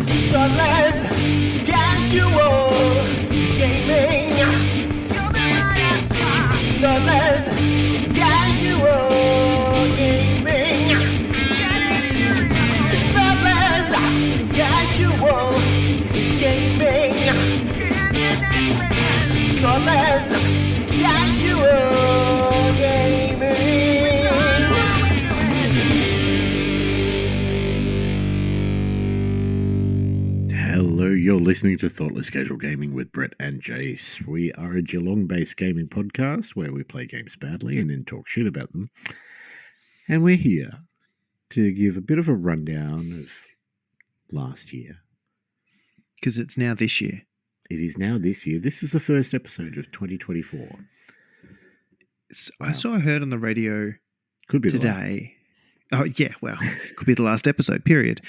So let's casual gaming. So let's casual gaming. So let's casual gaming. So let's casual gaming. Hello, you're listening to Thoughtless Casual Gaming with Brett and Jace. We are a Geelong-based gaming podcast where we play games badly and then talk shit about them. And we're here to give a bit of a rundown of last year. Because it's now this year. It is now this year. This is the first episode of 2024. Wow. Wow. I heard on the radio Could be today. Oh, yeah, well, could be the last episode, period.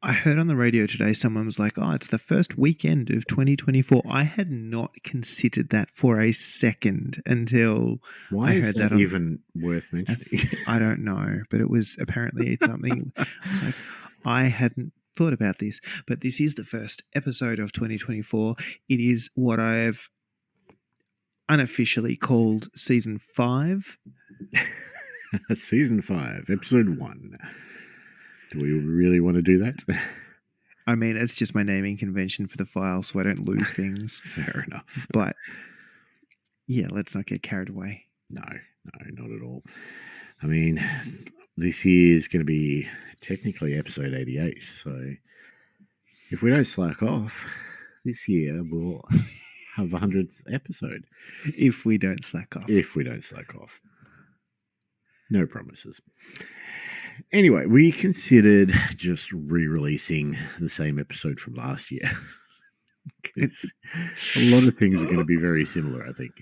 I heard on the radio today someone was like, oh, it's the first weekend of 2024. I had not considered that for a second until Why I is heard that that even worth mentioning? I don't know, but it was apparently something. It's like, I hadn't thought about this, but this is the first episode of 2024. It is what I've unofficially called season 5. Season 5, episode 1. Do we really want to do that? I mean, it's just my naming convention for the file so I don't lose things. Fair enough. But yeah, let's not get carried away. No, not at all. I mean, this year is going to be technically episode 88. So if we don't slack off, this year we'll have the 100th episode. If we don't slack off. No promises. Anyway, we considered just re-releasing the same episode from last year. Because a lot of things are going to be very similar, I think.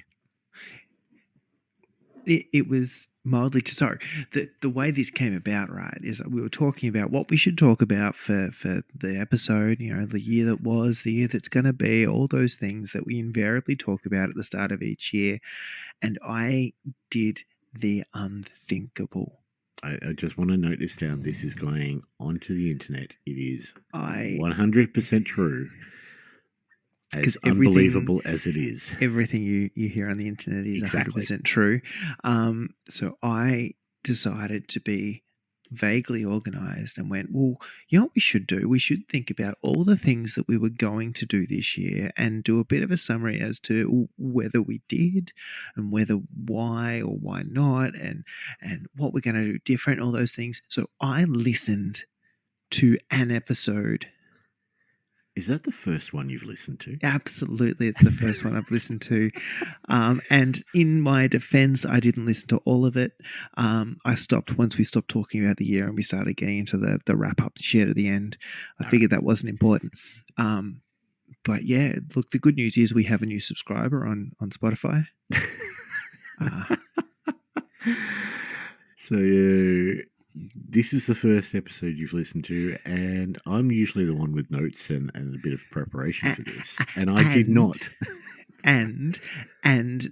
It was mildly... Sorry, the way this came about, right, is that we were talking about what we should talk about for the episode, you know, the year that was, the year that's going to be, all those things that we invariably talk about at the start of each year. And I did the unthinkable. I just want to note this down. This is going onto the internet. It is 100% true. As unbelievable as it is. Everything you hear on the internet is exactly 100% true. So I decided to be vaguely organized and went, well, you know what we should do? We should think about all the things that we were going to do this year and do a bit of a summary as to whether we did and why or why not and what we're going to do different, all those things. So I listened to an episode. Is that the first one you've listened to? Absolutely. It's the first one I've listened to. And in my defense, I didn't listen to all of it. I stopped once we stopped talking about the year and we started getting into the wrap-up shit at the end. I figured that wasn't important. But yeah, look, the good news is we have a new subscriber on Spotify. So this is the first episode you've listened to, and I'm usually the one with notes and a bit of preparation for this, and I did not. And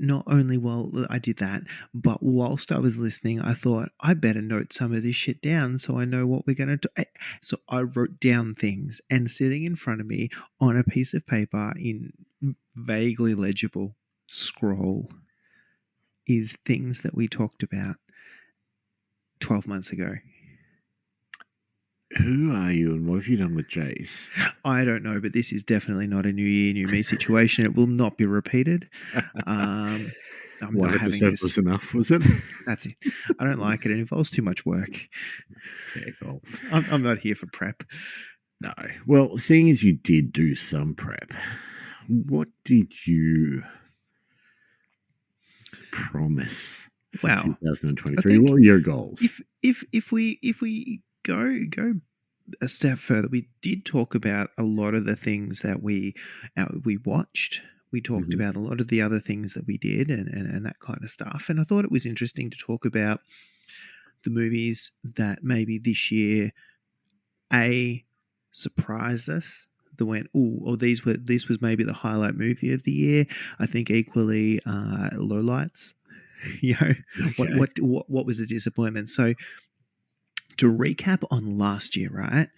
not only while I did that, but whilst I was listening, I thought I better note some of this shit down so I know what we're going to do. So I wrote down things, and sitting in front of me on a piece of paper in vaguely legible scroll is things that we talked about 12 months ago. Who are you and what have you done with Jace? I don't know, but this is definitely not a new year, new me situation. It will not be repeated. I'm One not having episode this. was enough, was it? That's it. I don't like it. It involves too much work. Fair goal. I'm not here for prep. No. Well, seeing as you did do some prep, what did you promise for 2023? What were your goals? If we go a step further, we did talk about a lot of the things that we watched. We talked about a lot of the other things that we did and that kind of stuff. And I thought it was interesting to talk about the movies that maybe this year surprised us. That went, this was maybe the highlight movie of the year. I think equally lowlights. You know, okay. What was the disappointment? So to recap on last year, right?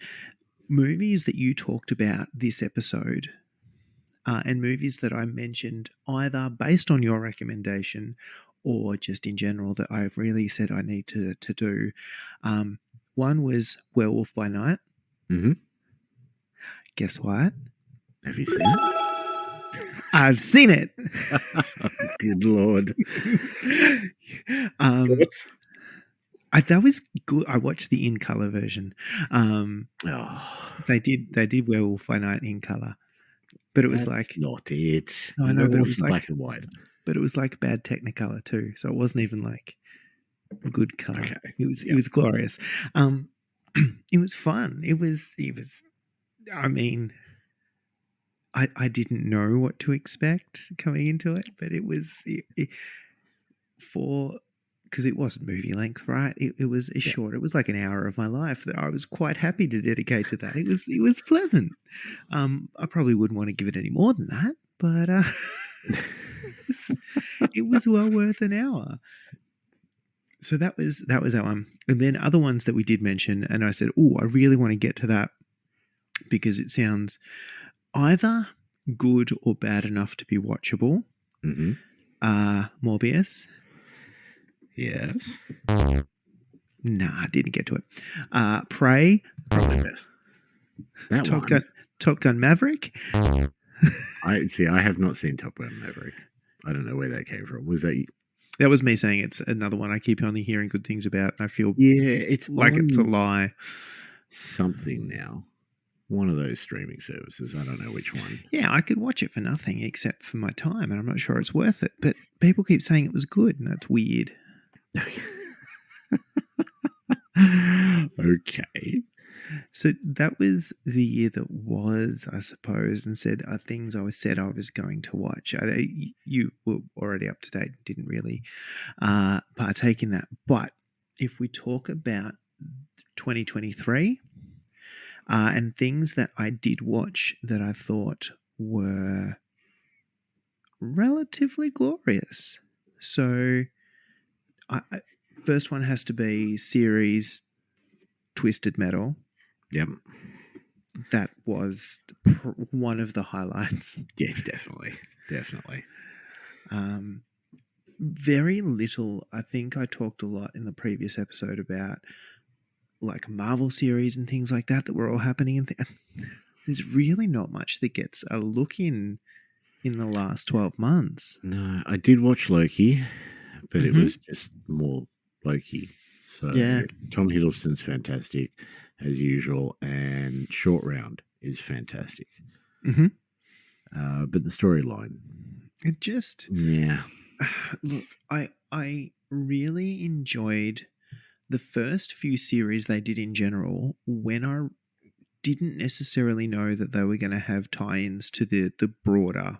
Movies that you talked about this episode and movies that I mentioned either based on your recommendation or just in general that I've really said I need to do. One was Werewolf by Night. Mm-hmm. Guess what? Have you seen it? I've seen it. Good Lord. Thoughts? That was good. I watched the in color version. They did Werewolf by Night in color, but it was That's like not it. no, I know, but it was like black and white. But it was like bad Technicolor too, so it wasn't even like good color. Okay. It was glorious. It was fun. It was. I mean, I didn't know what to expect coming into it, but it was because it wasn't movie length, right? It was short. It was like an hour of my life that I was quite happy to dedicate to that. It was pleasant. I probably wouldn't want to give it any more than that, but it was well worth an hour. So that was that one. And then other ones that we did mention, and I said, oh, I really want to get to that because it sounds either good or bad enough to be watchable. Mm-hmm. Morbius. Yes. Nah, I didn't get to it. Prey. Probably best. That Top Gun Maverick. I have not seen Top Gun Maverick. I don't know where that came from. Was that? That was me saying it's another one I keep only hearing good things about, and I feel it's like it's a lie. Something now. One of those streaming services. I don't know which one. Yeah, I could watch it for nothing except for my time, and I'm not sure it's worth it. But people keep saying it was good, and that's weird. Okay. So that was the year that was, I suppose, and said things I said I was going to watch. You were already up to date, didn't really partake in that. But if we talk about 2023 and things that I did watch that I thought were relatively glorious. So first one has to be series Twisted Metal. Yep. That was one of the highlights. Yeah, definitely. Very little. I think I talked a lot in the previous episode about like Marvel series and things like that were all happening. And there's really not much that gets a look in the last 12 months. No, I did watch Loki, but it was just more Loki. So yeah. Tom Hiddleston's fantastic as usual, and Short Round is fantastic. Mm-hmm. But the storyline, it just look. I really enjoyed the first few series they did in general when I didn't necessarily know that they were going to have tie-ins to the broader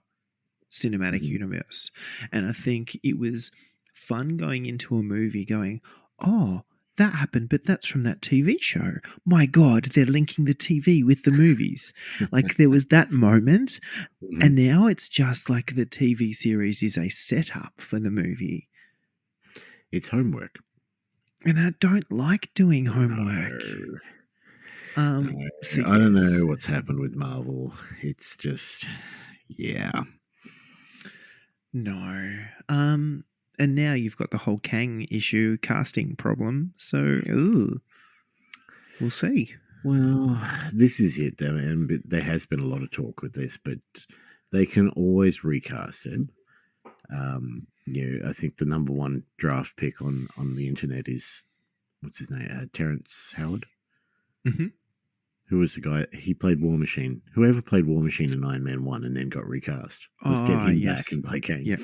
cinematic universe, and I think it was fun going into a movie going, oh, that happened, but that's from that TV show. My God, they're linking the TV with the movies. Like there was that moment, and now it's just like the TV series is a setup for the movie. It's homework. And I don't like doing homework. No. I don't know what's happened with Marvel. It's just, yeah. No. And now you've got the whole Kang issue casting problem. So, we'll see. Well, this is it, though, and there has been a lot of talk with this, but they can always recast it. I think the number one draft pick on the internet is, what's his name? Terrence Howard. Mm-hmm. Who was the guy? He played War Machine. Whoever played War Machine in Iron Man 1 and then got recast. Let's get him back and play Kang. Yeah.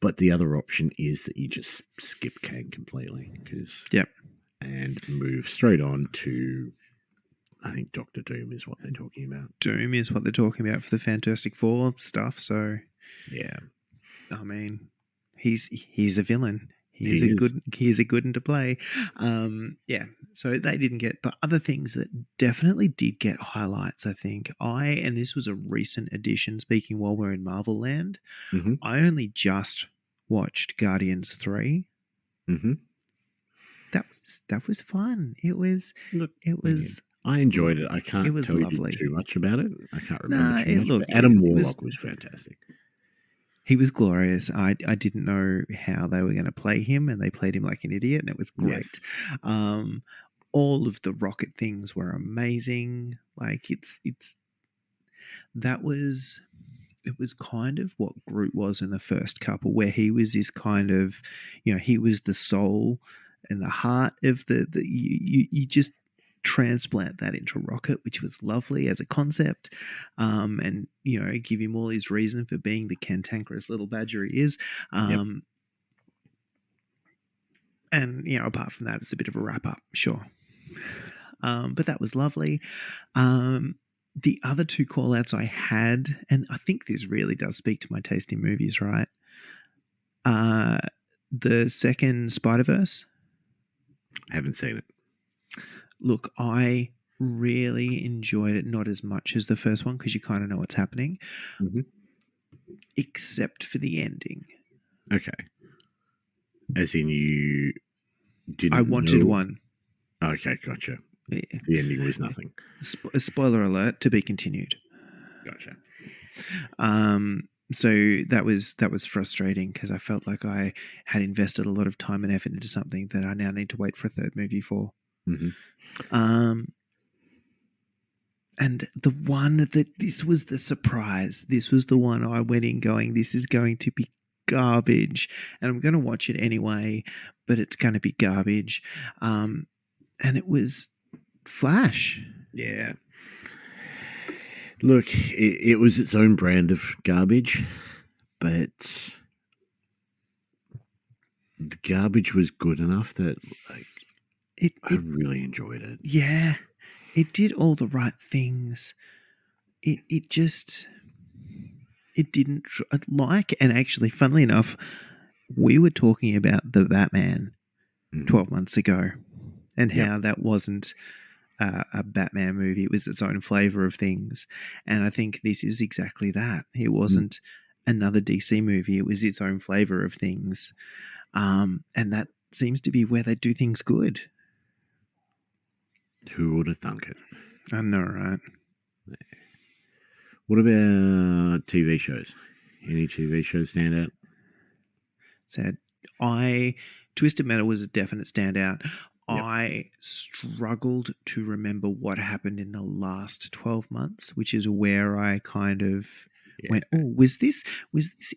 But the other option is that you just skip Kang completely, and move straight on to, I think Doctor Doom is what they're talking about. Doom is what they're talking about for the Fantastic Four stuff. So, yeah, I mean, he's a villain. He's a good one to play. So they didn't get, but other things that definitely did get highlights, I think. And this was a recent addition, speaking while we're in Marvel land, I only just watched Guardians 3. Mm-hmm. that was fun. It was Look, it was I enjoyed it. I can't was tell you lovely. too much about it. I can't remember Nah, too much. look, But Adam it was Warlock was fantastic. he was glorious. I didn't know how they were going to play him, and they played him like an idiot, and it was great. Yes. All of the rocket things were amazing. Like that was it was kind of what Groot was in the first couple, where he was this kind of, he was the soul and the heart of the you just transplant that into Rocket, which was lovely as a concept, and give him all his reason for being the cantankerous little badger he is. And apart from that, it's a bit of a wrap up, sure. But that was lovely. The other two call outs I had, and I think this really does speak to my taste in movies, right? The second Spider-Verse. I haven't seen it. Look, I really enjoyed it, not as much as the first one, because you kind of know what's happening, except for the ending. Okay. As in you didn't I wanted know? one. Okay, gotcha. Yeah. The ending was nothing. Spoiler alert, to be continued. Gotcha. So that was frustrating, because I felt like I had invested a lot of time and effort into something that I now need to wait for a third movie for. And the one that this was the surprise. This was the one I went in going, this is going to be garbage, and I'm going to watch it anyway, but it's going to be garbage. And it was Flash. Yeah. Look, it was its own brand of garbage, but the garbage was good enough that I really enjoyed it. Yeah, it did all the right things. It didn't like, and actually, funnily enough, we were talking about the Batman 12 months ago, and how that wasn't a Batman movie. It was its own flavor of things. And I think this is exactly that. It wasn't another DC movie. It was its own flavor of things. And that seems to be where they do things good. Who would have thunk it? I know, right? What about TV shows? Any TV shows stand out? Sad. Twisted Metal was a definite standout. I struggled to remember what happened in the last 12 months, which is where I kind of went, oh, was this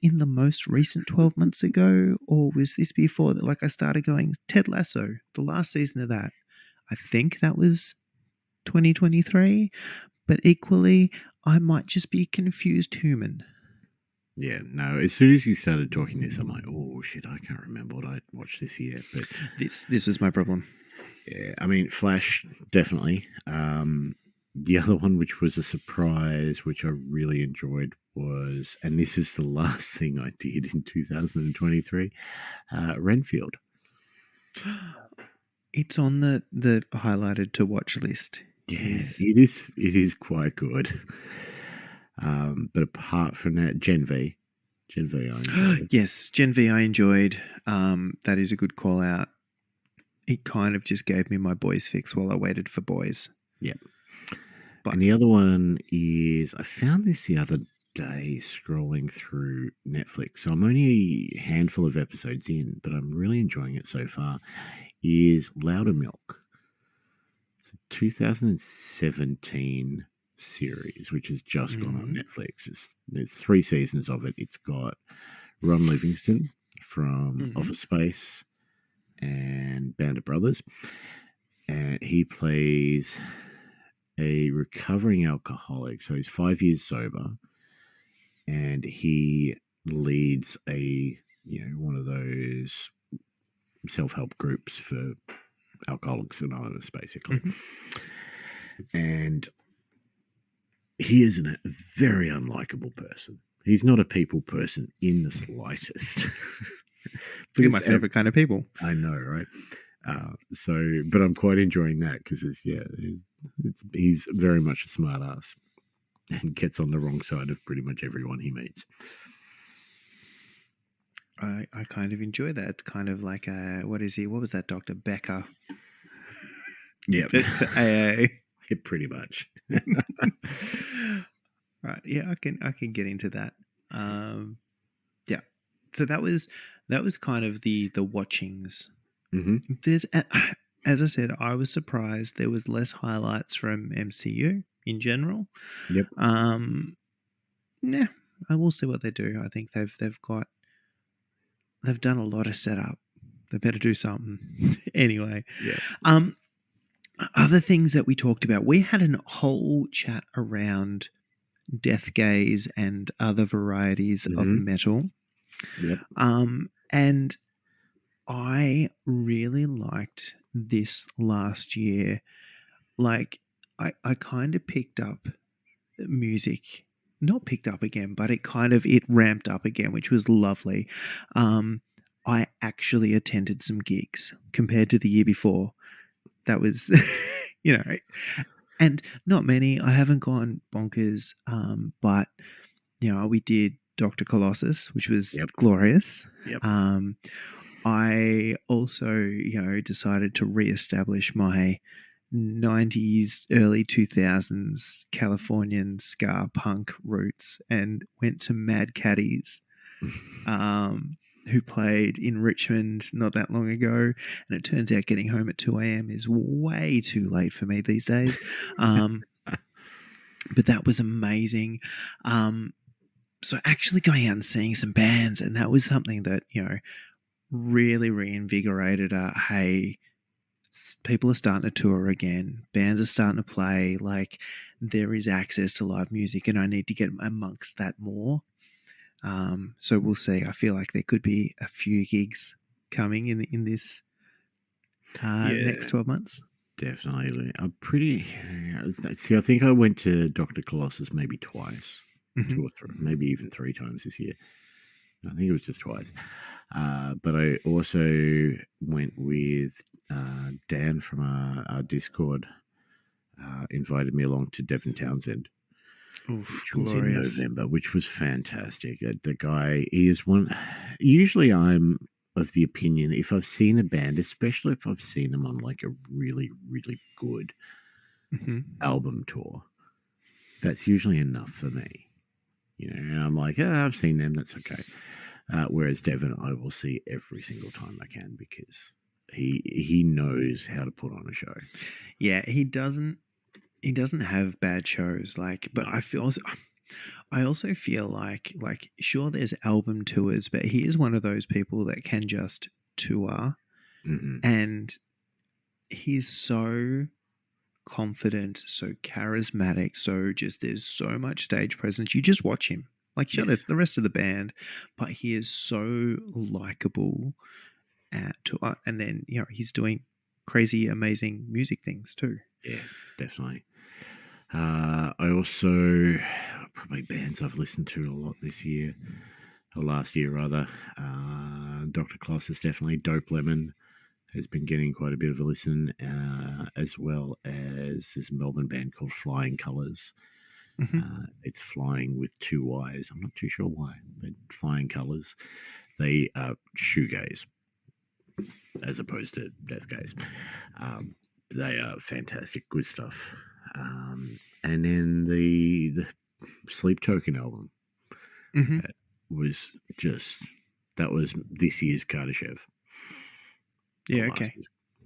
in the most recent 12 months ago, or was this before that? Like, I started going, Ted Lasso, the last season of that, I think that was 2023, but equally, I might just be a confused human. Yeah, no, as soon as you started talking this, I'm like, oh shit, I can't remember what I watched this year. But this was my problem. Yeah, I mean, Flash, definitely. The other one, which was a surprise, which I really enjoyed, was, and this is the last thing I did in 2023, Renfield. It's on the highlighted to watch list. Yes, it is quite good. But apart from that, Gen V I enjoyed. Yes, Gen V I enjoyed. That is a good call out. It kind of just gave me my boys fix while I waited for boys. Yep. And the other one is, I found this the other day scrolling through Netflix. So I'm only a handful of episodes in, but I'm really enjoying it so far, is Louder Milk. It's a 2017 series, which has just gone on Netflix. There's 3 seasons of it. It's got Ron Livingston from Office Space and Band of Brothers, and he plays a recovering alcoholic. So he's 5 years sober, and he leads one of those self-help groups for Alcoholics Anonymous, basically. And he is a very unlikable person. He's not a people person in the slightest. You're my favorite kind of people. I know, right? But I'm quite enjoying that, because he's very much a smart ass and gets on the wrong side of pretty much everyone he meets. I kind of enjoy that. It's kind of like what is he? What was that, Dr. Becker? Yeah, For AA. yeah, pretty much. Right. Yeah, I can get into that. Yeah. So that was kind of the watchings. Hmm. There's as I said, I was surprised there was less highlights from MCU in general. Yep. Yeah, I will see what they do. I think they've done a lot of setup. They better do something. Anyway, Yeah. other things that we talked about, we had a whole chat around death gaze and other varieties of Mhm. metal. Yep. And I really liked this last year. Like, I kind of picked up music, not picked up again, but it ramped up again, which was lovely. I actually attended some gigs compared to the year before. That was, you know, and not many. I haven't gone bonkers, but we did Dr. Colossus, which was Yep. glorious. Yep. I also, decided to reestablish my 90s, early 2000s Californian ska punk roots and went to Mad Caddies, who played in Richmond not that long ago. And it turns out getting home at 2 a.m. is way too late for me these days. But that was amazing. So actually going out and seeing some bands, and that was something that, really reinvigorated. Hey, people are starting to tour again. Bands are starting to play. Like, there is access to live music, and I need to get amongst that more. So we'll see. I feel like there could be a few gigs coming in this next 12 months. Definitely. I'm pretty. See, I think I went to Dr. Colossus maybe twice, Mm-hmm. 2 or 3, maybe even 3 times this year. I think it was just twice. But I also went with Dan from our Discord. Invited me along to Devon Townsend, Oof, which was glorious. in November, which was fantastic. The guy, he is one. Usually, I'm of the opinion if I've seen a band, especially if I've seen them on like a really, really good Mm-hmm. album tour, that's usually enough for me. And I'm like, I've seen them, that's okay. Whereas Devon, I will see every single time I can because he knows how to put on a show. Yeah, he doesn't have bad shows. But I also feel like sure, there's album tours, but he is one of those people that can just tour, Mm-hmm. and he's so confident, so charismatic, so just there's so much stage presence. You just watch him. Like, sure, there's the rest of the band, but he is so likable at tour, and then he's doing crazy, amazing music things too. Yeah, definitely. I also probably bands I've listened to a lot this year, or last year rather. Dr. Colossus, definitely. Dope Lemon has been getting quite a bit of a listen, as well as this Melbourne band called Flying Colours. Mm-hmm. It's flying with 2 Y's. I'm not too sure why, but Flying Colours. They are shoegaze as opposed to death gaze. They are fantastic, good stuff. And then the Sleep Token album Mm-hmm. was just, that was this year's Kardashev. Yeah. Okay.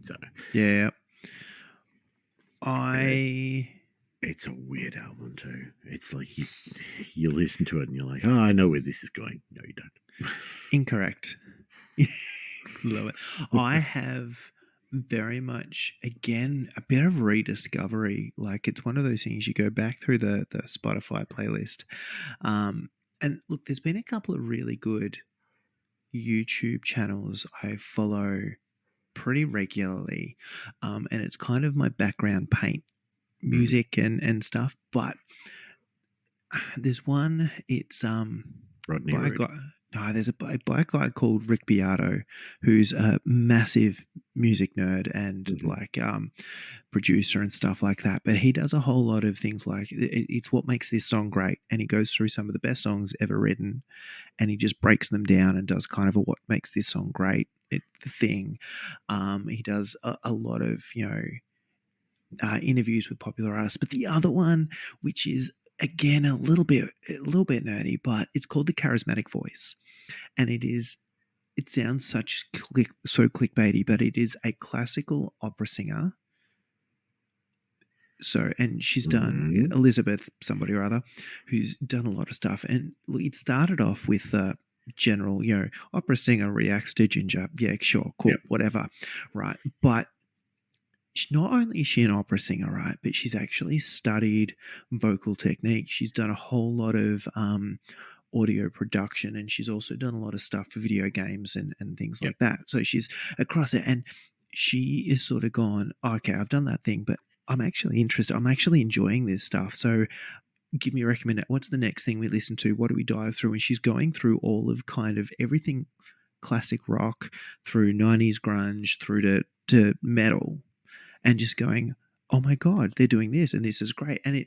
So Yeah. it's a weird album too. It's like you listen to it and you're like, oh, I know where this is going. No, you don't. Incorrect. Love it. I have very much, again, a bit of rediscovery. Like, it's one of those things you go back through the Spotify playlist. And look, there's been a couple of really good YouTube channels I follow pretty regularly. And it's kind of my background paint music and stuff. But there's one, it's Rodney by a Root. guy. there's a black guy called Rick Beato, who's a massive music nerd and producer and stuff like that. But he does a whole lot of things like it's what makes this song great, and he goes through some of the best songs ever written, and he just breaks them down and does kind of a what makes this song great thing. He does a lot of interviews with popular artists. But the other one, which is again a little bit nerdy, but it's called The Charismatic Voice, and it sounds so clickbaity, but it is a classical opera singer. So, and she's done Elizabeth somebody or other, who's done a lot of stuff. And it started off with general, opera singer reacts to Ginger. Yeah, sure, cool, whatever, right? But not only is she an opera singer, right, but she's actually studied vocal technique. She's done a whole lot of audio production, and she's also done a lot of stuff for video games and things like that. So she's across it, and she is sort of gone, okay, I've done that thing, but I'm actually interested. I'm actually enjoying this stuff. So give me a recommendation. What's the next thing we listen to? What do we dive through? And she's going through all of kind of everything classic rock through 90s grunge through to metal, and just going, oh my God, they're doing this and this is great. And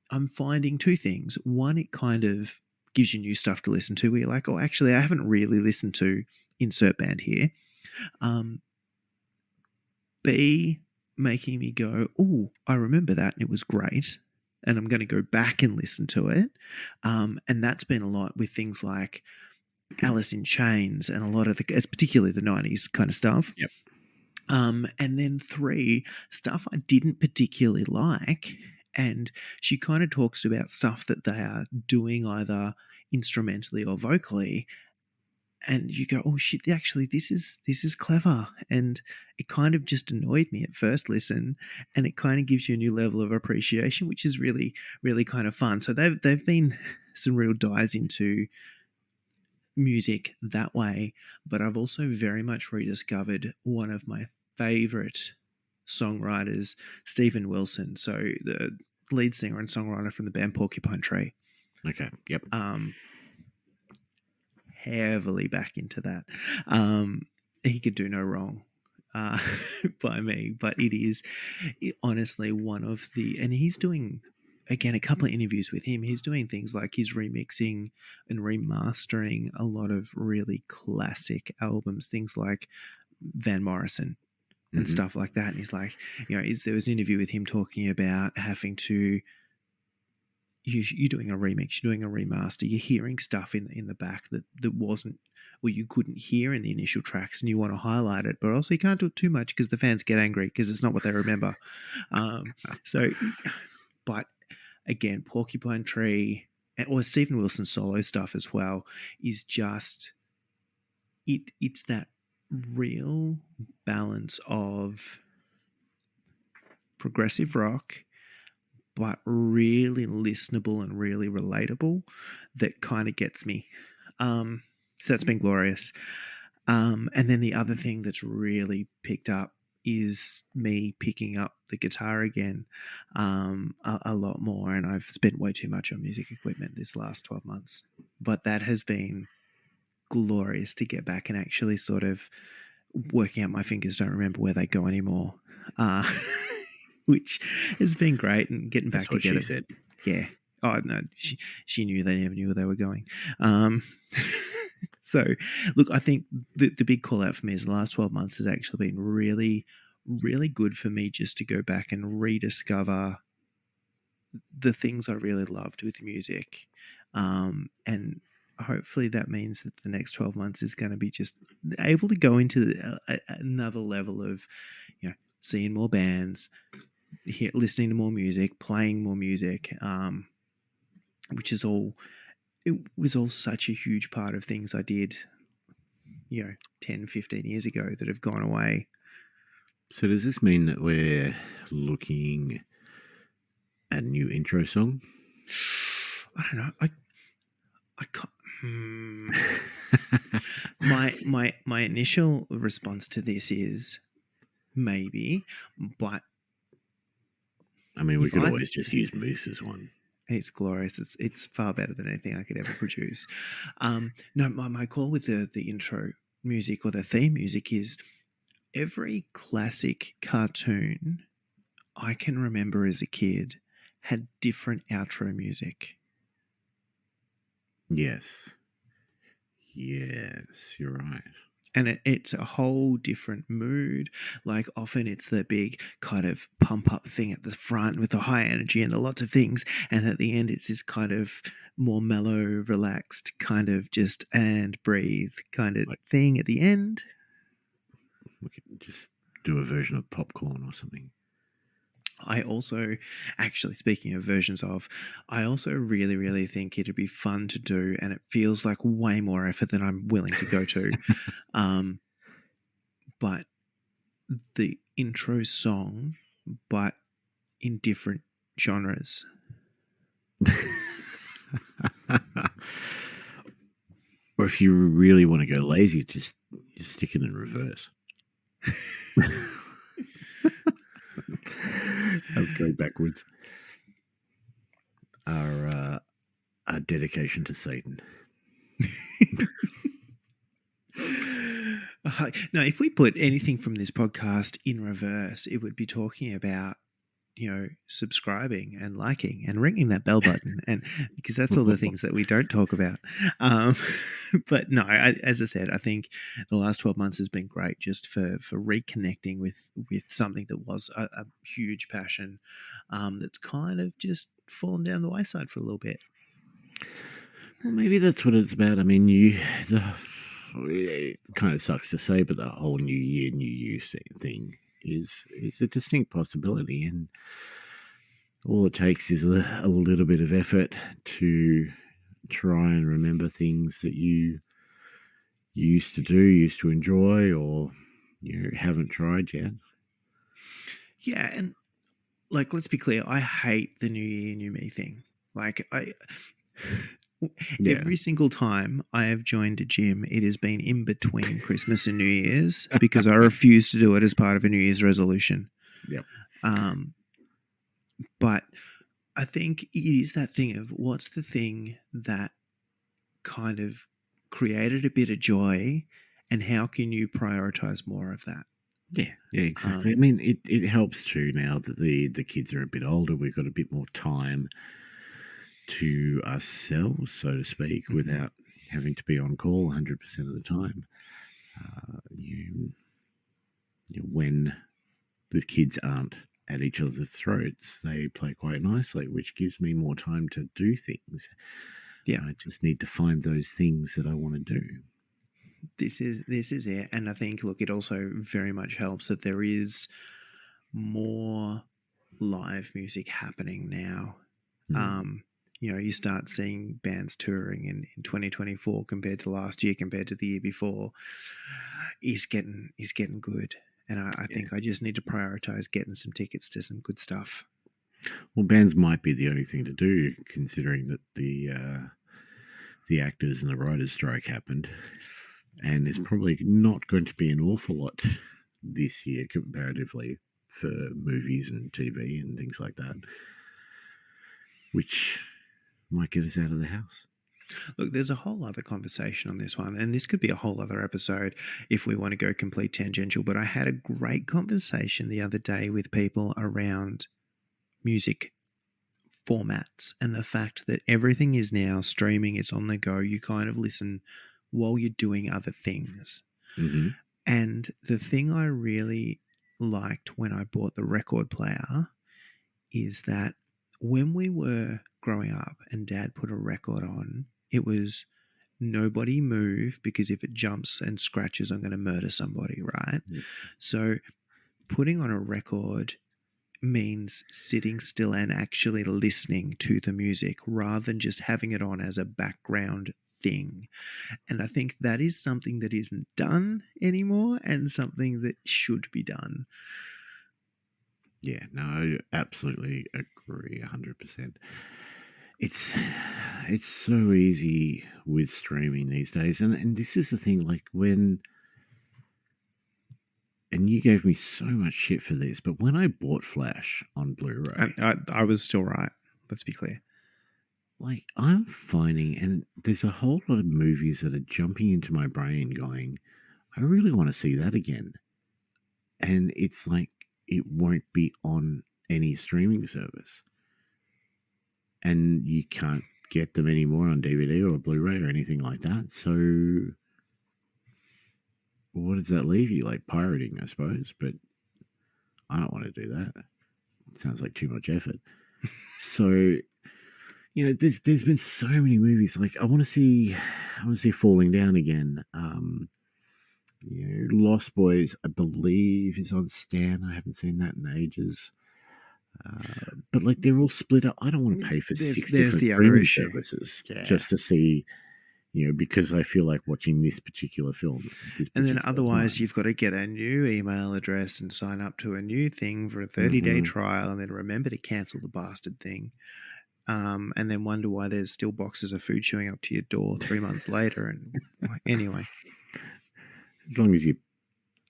I'm finding two things. One, it kind of gives you new stuff to listen to where you're like, oh, actually, I haven't really listened to insert band here. B, making me go, oh, I remember that and it was great, and I'm going to go back and listen to it. And that's been a lot with things like Alice in Chains and a lot of particularly the 90s kind of stuff. Yep. And then 3, stuff I didn't particularly like. And she kind of talks about stuff that they are doing either instrumentally or vocally. And you go, oh shit, actually this is clever. And it kind of just annoyed me at first listen, and it kind of gives you a new level of appreciation, which is really, really kind of fun. So they've been some real dives into music that way. But I've also very much rediscovered one of my favorite songwriters, Stephen Wilson. So the lead singer and songwriter from the band Porcupine Tree. Okay. Yep. Heavily back into that. He could do no wrong by me, but it is honestly one of and he's doing, again, a couple of interviews with him. He's doing things like he's remixing and remastering a lot of really classic albums, things like Van Morrison and stuff like that. And he's like, there was an interview with him talking about having to, you're doing a remix, you're doing a remaster, you're hearing stuff in the back that wasn't, or you couldn't hear in the initial tracks, and you want to highlight it, but also you can't do it too much because the fans get angry because it's not what they remember. But again, Porcupine Tree or Stephen Wilson's solo stuff as well is just, it's that real balance of progressive rock, but really listenable and really relatable, that kind of gets me. So that's been glorious. And then the other thing that's really picked up is me picking up the guitar again a lot more. And I've spent way too much on music equipment this last 12 months. But that has been glorious to get back and actually sort of working out my fingers don't remember where they go anymore. Which has been great, and getting back together. She said. Yeah. Oh no, she knew they never knew where they were going. So look, I think the big call out for me is the last 12 months has actually been really, really good for me, just to go back and rediscover the things I really loved with music. And hopefully that means that the next 12 months is going to be just able to go into another level of, seeing more bands, listening to more music, playing more music, which is all, it was all such a huge part of things I did, 10, 15 years ago that have gone away. So does this mean that we're looking at a new intro song? I don't know. I can't. My initial response to this is maybe, but I mean, we could always just use Moose's one. It's glorious. It's far better than anything I could ever produce. No, my call with the intro music or the theme music is every classic cartoon I can remember as a kid had different outro music. Yes. Yes, you're right. And it's a whole different mood. Like often it's the big kind of pump up thing at the front with the high energy and the lots of things. And at the end, it's this kind of more mellow, relaxed kind of just and breathe kind of Like- thing at the end. We could just do a version of popcorn or something. I also, actually, speaking of versions of, I also really, really think it'd be fun to do, and it feels like way more effort than I'm willing to go to. But the intro song, but in different genres. Or if you really want to go lazy, just stick it in reverse. I'll go backwards. Our dedication to Satan. No, if we put anything from this podcast in reverse, it would be talking about, subscribing and liking and ringing that bell button, and because that's all the things that we don't talk about. But no, as I said, I think the last 12 months has been great just for reconnecting with something that was a huge passion, that's kind of just fallen down the wayside for a little bit. Well, maybe that's what it's about. I mean, it kind of sucks to say, but the whole New Year, New You thing is a distinct possibility, and all it takes is a little bit of effort to try and remember things that you used to enjoy, or you haven't tried yet. Yeah, and like, let's be clear, I hate the New Year, New Me thing. Like, Yeah. every single time I have joined a gym, it has been in between Christmas and New Year's because I refuse to do it as part of a New Year's resolution. Yep. But I think it is that thing of what's the thing that kind of created a bit of joy, and how can you prioritize more of that? Yeah, exactly. I mean, it helps too now that the kids are a bit older. We've got a bit more time to ourselves, so to speak, without having to be on call 100% of the time. When the kids aren't at each other's throats, they play quite nicely, which gives me more time to do things. Yeah, I just need to find those things that I want to do. This is it, and I think, look, it also very much helps that there is more live music happening now. You start seeing bands touring in 2024 compared to last year, compared to the year before, is getting good. And I think I just need to prioritize getting some tickets to some good stuff. Well, bands might be the only thing to do, considering that the actors and the writers' strike happened, and there's probably not going to be an awful lot this year comparatively for movies and TV and things like that, which might get us out of the house. Look, there's a whole other conversation on this one, and this could be a whole other episode if we want to go complete tangential, but I had a great conversation the other day with people around music formats and the fact that everything is now streaming, it's on the go, you kind of listen while you're doing other things. And the thing I really liked when I bought the record player is that when we were growing up and Dad put a record on, it was nobody move, because if it jumps and scratches, I'm going to murder somebody, right? So putting on a record means sitting still and actually listening to the music rather than just having it on as a background thing. And I think that is something that isn't done anymore, and something that should be done. Yeah, no, I absolutely agree 100%. It's so easy with streaming these days, and this is the thing, like and you gave me so much shit for this, but when I bought Flash on Blu-ray, I was still right. Let's be clear. like I'm finding, and there's a whole lot of movies that are jumping into my brain going, I really want to see that again. And it's like it won't be on any streaming service. And you can't get them anymore on DVD or Blu-ray or anything like that. So what does that leave you? Like pirating, I suppose, but I don't want to do that. It sounds like too much effort. So, there's been so many movies. Like I want to see Falling Down again. Lost Boys, I believe, is on Stan. I haven't seen that in ages. But like they're all split up. I don't want to pay for There's six the different other streaming issue. services Yeah. just to see, because I feel like watching this particular film. And then particular otherwise, time. you've got to get a new email address and sign up to a new thing for a 30-day Mhm. trial, and then remember to cancel the bastard thing. And then wonder why there's still boxes of food showing up to your door 3 months later. And anyway, As long as you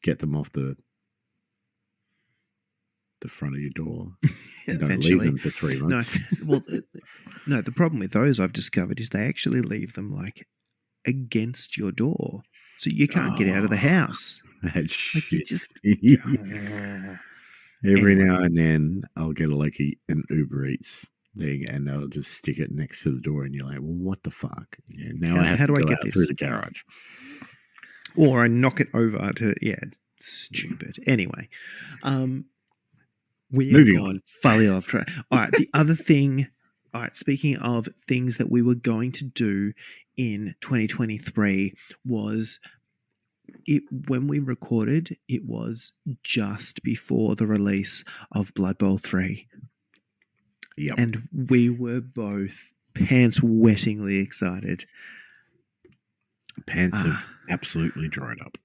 get them off the front of your door, and don't leave eventually. them for 3 No, months. well, no. The problem with those I've discovered is they actually leave them like against your door, so you can't get out of the house. That Like you shit. just Every Anyway. now and then, I'll get an Uber Eats thing, and they'll just stick it next to the door, and you're like, "Well, what the fuck?" Now I have how to do I go get out this? through the garage. Or I knock it over to stupid. Anyway, we have Moving gone fully off track. All right, the other thing. All right, speaking of things that we were going to do in 2023 was when we recorded, it was just before the release of Blood Bowl 3. Yep. And we were both pants-wettingly excited. Pants have absolutely dried up.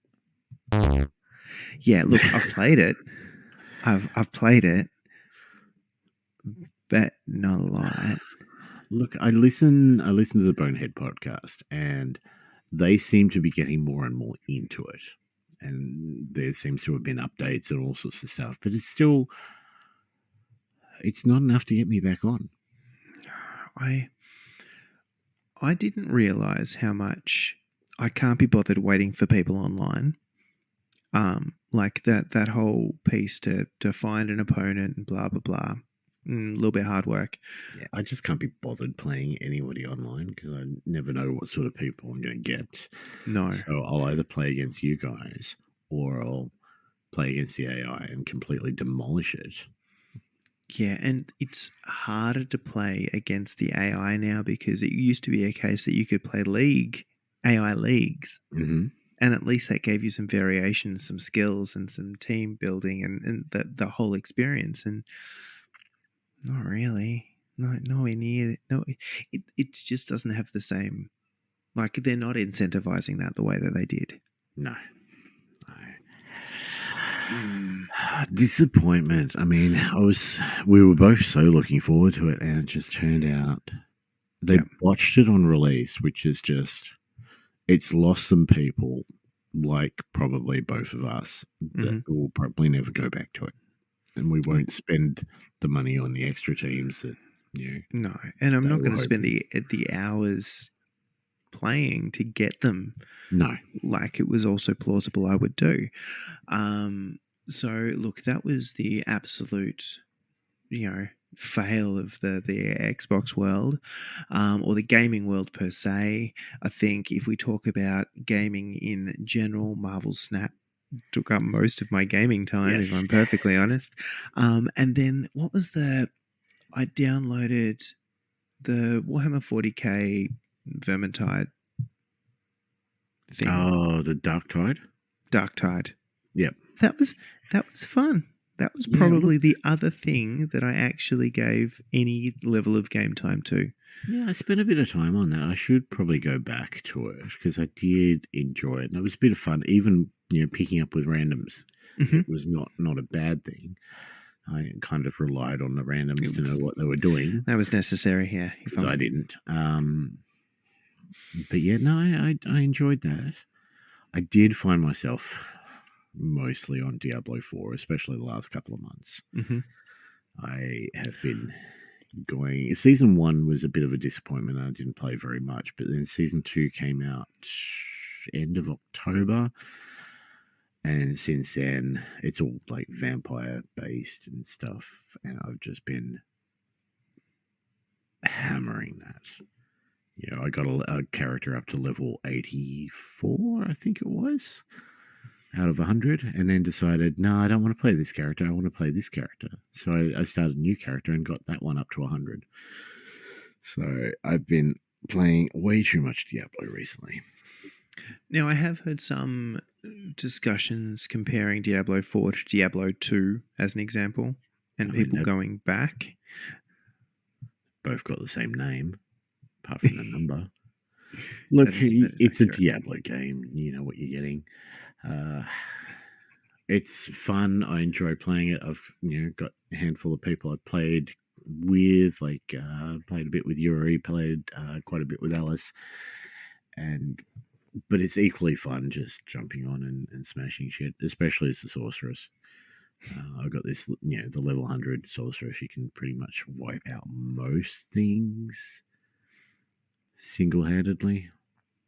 Yeah, look, I've played it. I've played it, but not a lot. Look, I listen to the Bonehead podcast, and they seem to be getting more and more into it. And there seems to have been updates and all sorts of stuff, but it's not enough to get me back on. I didn't realize how much I can't be bothered waiting for people online. Like that whole piece to find an opponent and blah blah blah. A little bit hard work. Yeah, I just can't be bothered playing anybody online because I never know what sort of people I'm going to get. No. So I'll either play against you guys or I'll play against the AI and completely demolish it. Yeah, and it's harder to play against the AI now because it used to be a case that you could play AI leagues. Mm-hmm. And at least that gave you some variation, some skills, and some team building, and the whole experience. And not really, nowhere near. No, it just doesn't have the same. Like they're not incentivizing that the way that they did. No. Disappointment. I mean, we were both so looking forward to it, and it just turned out they botched it on release, which is just it's lost some people, like probably both of us, that will probably never go back to it, and we won't spend the money on the extra teams that No, and I'm not going to spend the hours playing to get them. No, like it was also plausible I would do. So look, that was the absolute, fail of the Xbox world, or the gaming world per se. I think if we talk about gaming in general, Marvel Snap took up most of my gaming time, if I'm perfectly honest. And then what was I downloaded the Warhammer 40k Vermintide thing. Oh, the Dark Tide. Yep. That was fun. That was probably the other thing that I actually gave any level of game time to. Yeah, I spent a bit of time on that. I should probably go back to it because I did enjoy it. And it was a bit of fun, even picking up with randoms. Mm-hmm. It was not a bad thing. I kind of relied on the randoms to know what they were doing. That was necessary, yeah. Because I didn't. But yeah, no, I enjoyed that. I did find myself mostly on Diablo 4, especially the last couple of months. Mm-hmm. I have been going. Season 1 was a bit of a disappointment. I didn't play very much, but then season 2 came out end of October, and since then it's all like vampire based and stuff, and I've just been hammering that. You know, I got a character up to level 84, I think it was, out of 100, and then decided, no, I don't want to play this character. I want to play this character. So I started a new character and got that one up to 100. So I've been playing way too much Diablo recently. Now, I have heard some discussions comparing Diablo 4 to Diablo 2 as an example, and people going back. Both got the same name, apart from the number. Look, it's accurate. A Diablo game. You know what you're getting. It's fun. I enjoy playing it. I've got a handful of people I've played with, like played a bit with Yuri, played quite a bit with Alice, but it's equally fun just jumping on and smashing shit, especially as the sorceress. I've got this, the level 100 sorceress. You can pretty much wipe out most things single-handedly.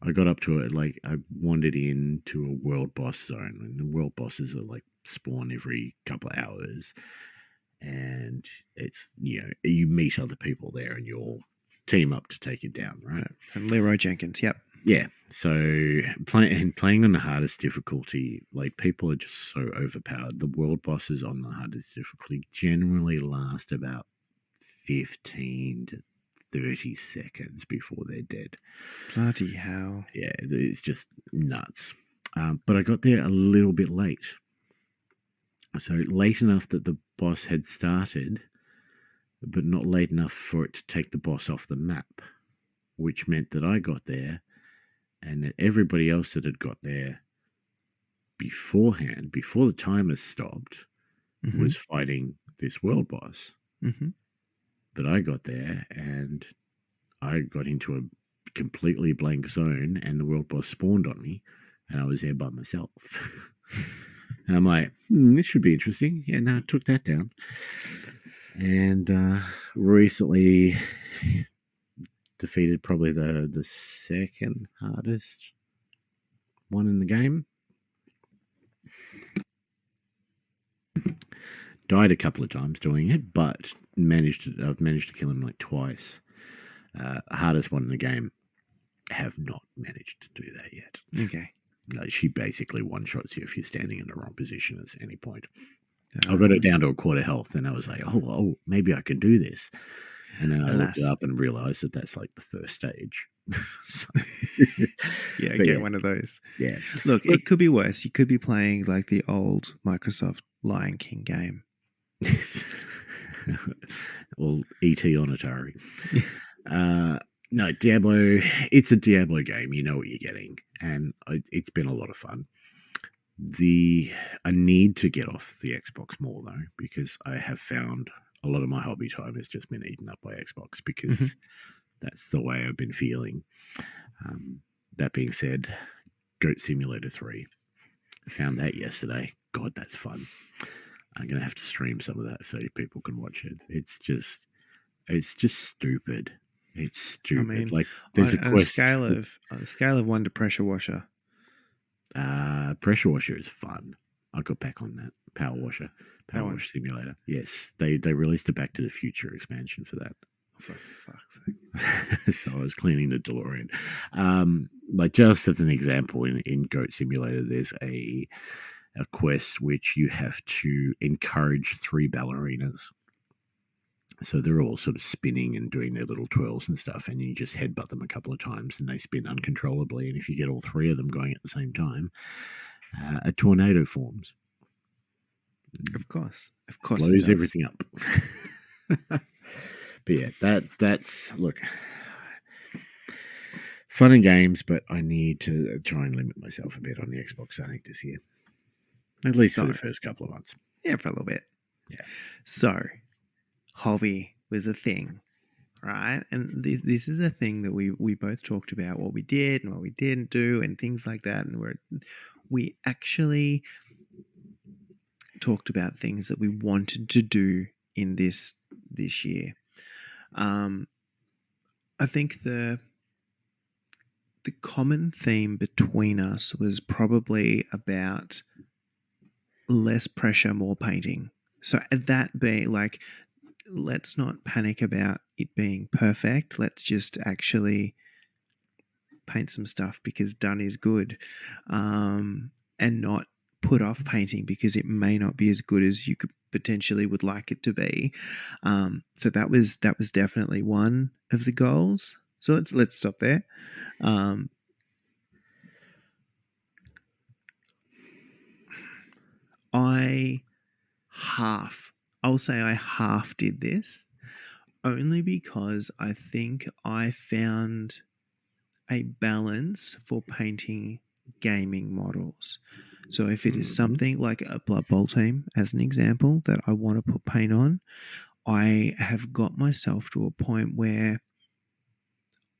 I got up to it, like I wandered into a world boss zone, and the world bosses are like spawn every couple of hours, and it's you meet other people there and you'll team up to take it down, right? And Leroy Jenkins, yep. Yeah, so playing on the hardest difficulty, like people are just so overpowered. The world bosses on the hardest difficulty generally last about 15 to 30 seconds before they're dead. Bloody hell. Yeah, it's just nuts. But I got there a little bit late. So late enough that the boss had started, but not late enough for it to take the boss off the map, which meant that I got there and that everybody else that had got there beforehand, before the timer stopped, was fighting this world boss. But I got there and I got into a completely blank zone and the world boss spawned on me and I was there by myself. And I'm like, this should be interesting. Yeah, no, I took that down. And recently defeated probably the second hardest one in the game. Died a couple of times doing it, but I've managed to kill him like twice. Hardest one in the game. Have not managed to do that yet. Okay. No, she basically one-shots you if you're standing in the wrong position at any point. I got it down to a quarter health, and I was like, oh, maybe I can do this. And then I looked it up and realized that that's like the first stage. Yeah, get one of those. Yeah. Look, it could be worse. You could be playing like the old Microsoft Lion King game. Or E.T. on Atari. No, Diablo, it's a Diablo game. You know what you're getting. And it's been a lot of fun. I need to get off the Xbox more, though, because I have found a lot of my hobby time has just been eaten up by Xbox because that's the way I've been feeling. That being said, Goat Simulator 3. I found that yesterday. God, that's fun. I'm going to have to stream some of that so people can watch it. It's just stupid. It's stupid. I mean, like there's a quest. On a scale of 1 to pressure washer. Pressure washer is fun. I got back on that. Power wash simulator. Yes, they released a Back to the Future expansion for that. For fuck's sake. So I was cleaning the DeLorean. Like just as an example, in Goat Simulator, there's a quest which you have to encourage 3 ballerinas. So they're all sort of spinning and doing their little twirls and stuff, and you just headbutt them a couple of times and they spin uncontrollably. And if you get all 3 of them going at the same time, a tornado forms. Of course. Blows everything up. But yeah, that's look, fun and games, but I need to try and limit myself a bit on the Xbox, I think, this year. At least for the first couple of months. Yeah, for a little bit. Yeah. So, hobby was a thing, right? And this is a thing that we both talked about, what we did and what we didn't do and things like that. And we actually talked about things that we wanted to do in this year. I think the common theme between us was probably about less pressure, more painting. So that being like, let's not panic about it being perfect. Let's just actually paint some stuff because done is good, and not put off painting because it may not be as good as you could potentially would like it to be. So that was definitely one of the goals. So let's stop there. I'll say I half did this only because I think I found a balance for painting gaming models. So if it is something like a Blood Bowl team, as an example, that I want to put paint on, I have got myself to a point where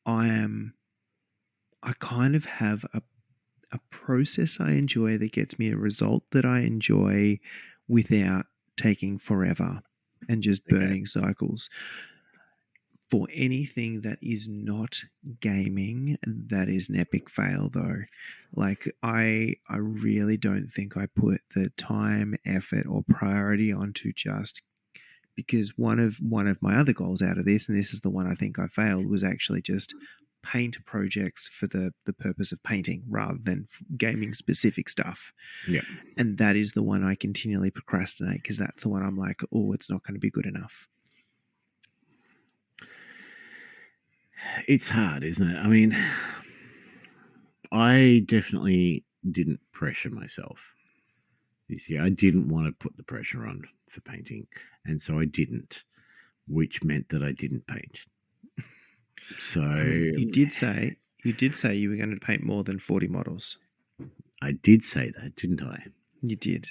I kind of have a process I enjoy that gets me a result that I enjoy without taking forever and just burning cycles. For anything that is not gaming, that is an epic fail though. Like I really don't think I put the time, effort, or priority onto just because one of my other goals out of this, and this is the one I think I failed, was actually just paint projects for the purpose of painting rather than gaming specific stuff. Yeah. And that is the one I continually procrastinate because that's the one I'm like, oh, it's not going to be good enough. It's hard, isn't it? I mean, I definitely didn't pressure myself this year. I didn't want to put the pressure on for painting, and so I didn't, which meant that I didn't paint. So you did say you were going to paint more than 40 models. I did say that, didn't I? You did. Do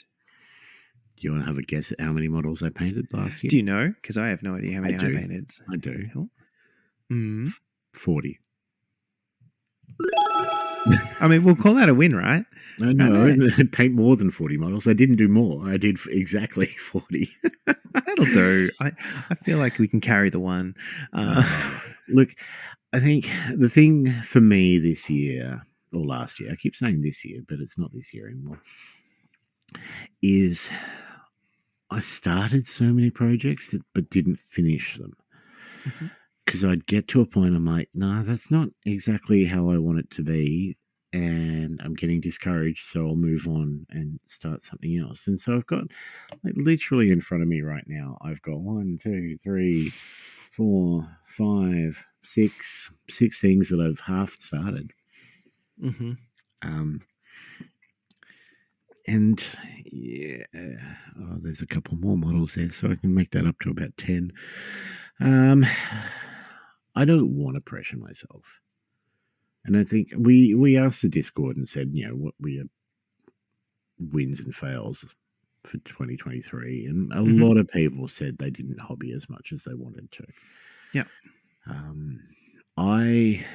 you want to have a guess at how many models I painted last year? Do you know? Because I have no idea how many I painted. I do. 40. I mean, we'll call that a win, right? No, I didn't paint more than 40 models. I didn't do more. I did exactly 40. That'll do. I feel like we can carry the one. Look, I think the thing for me this year, or last year, I keep saying this year, but it's not this year anymore, is I started so many projects but didn't finish them. Because I'd get to a point I'm like, no, that's not exactly how I want it to be. And I'm getting discouraged, so I'll move on and start something else. And so I've got, like, literally in front of me right now, I've got 1, 2, 3, 4, 5, 6 things that I've half started. And yeah, there's a couple more models there, so I can make that up to about 10. I don't want to pressure myself. And I think we asked the Discord and said, what we wins and fails for 2023. And a lot of people said they didn't hobby as much as they wanted to. Yeah. I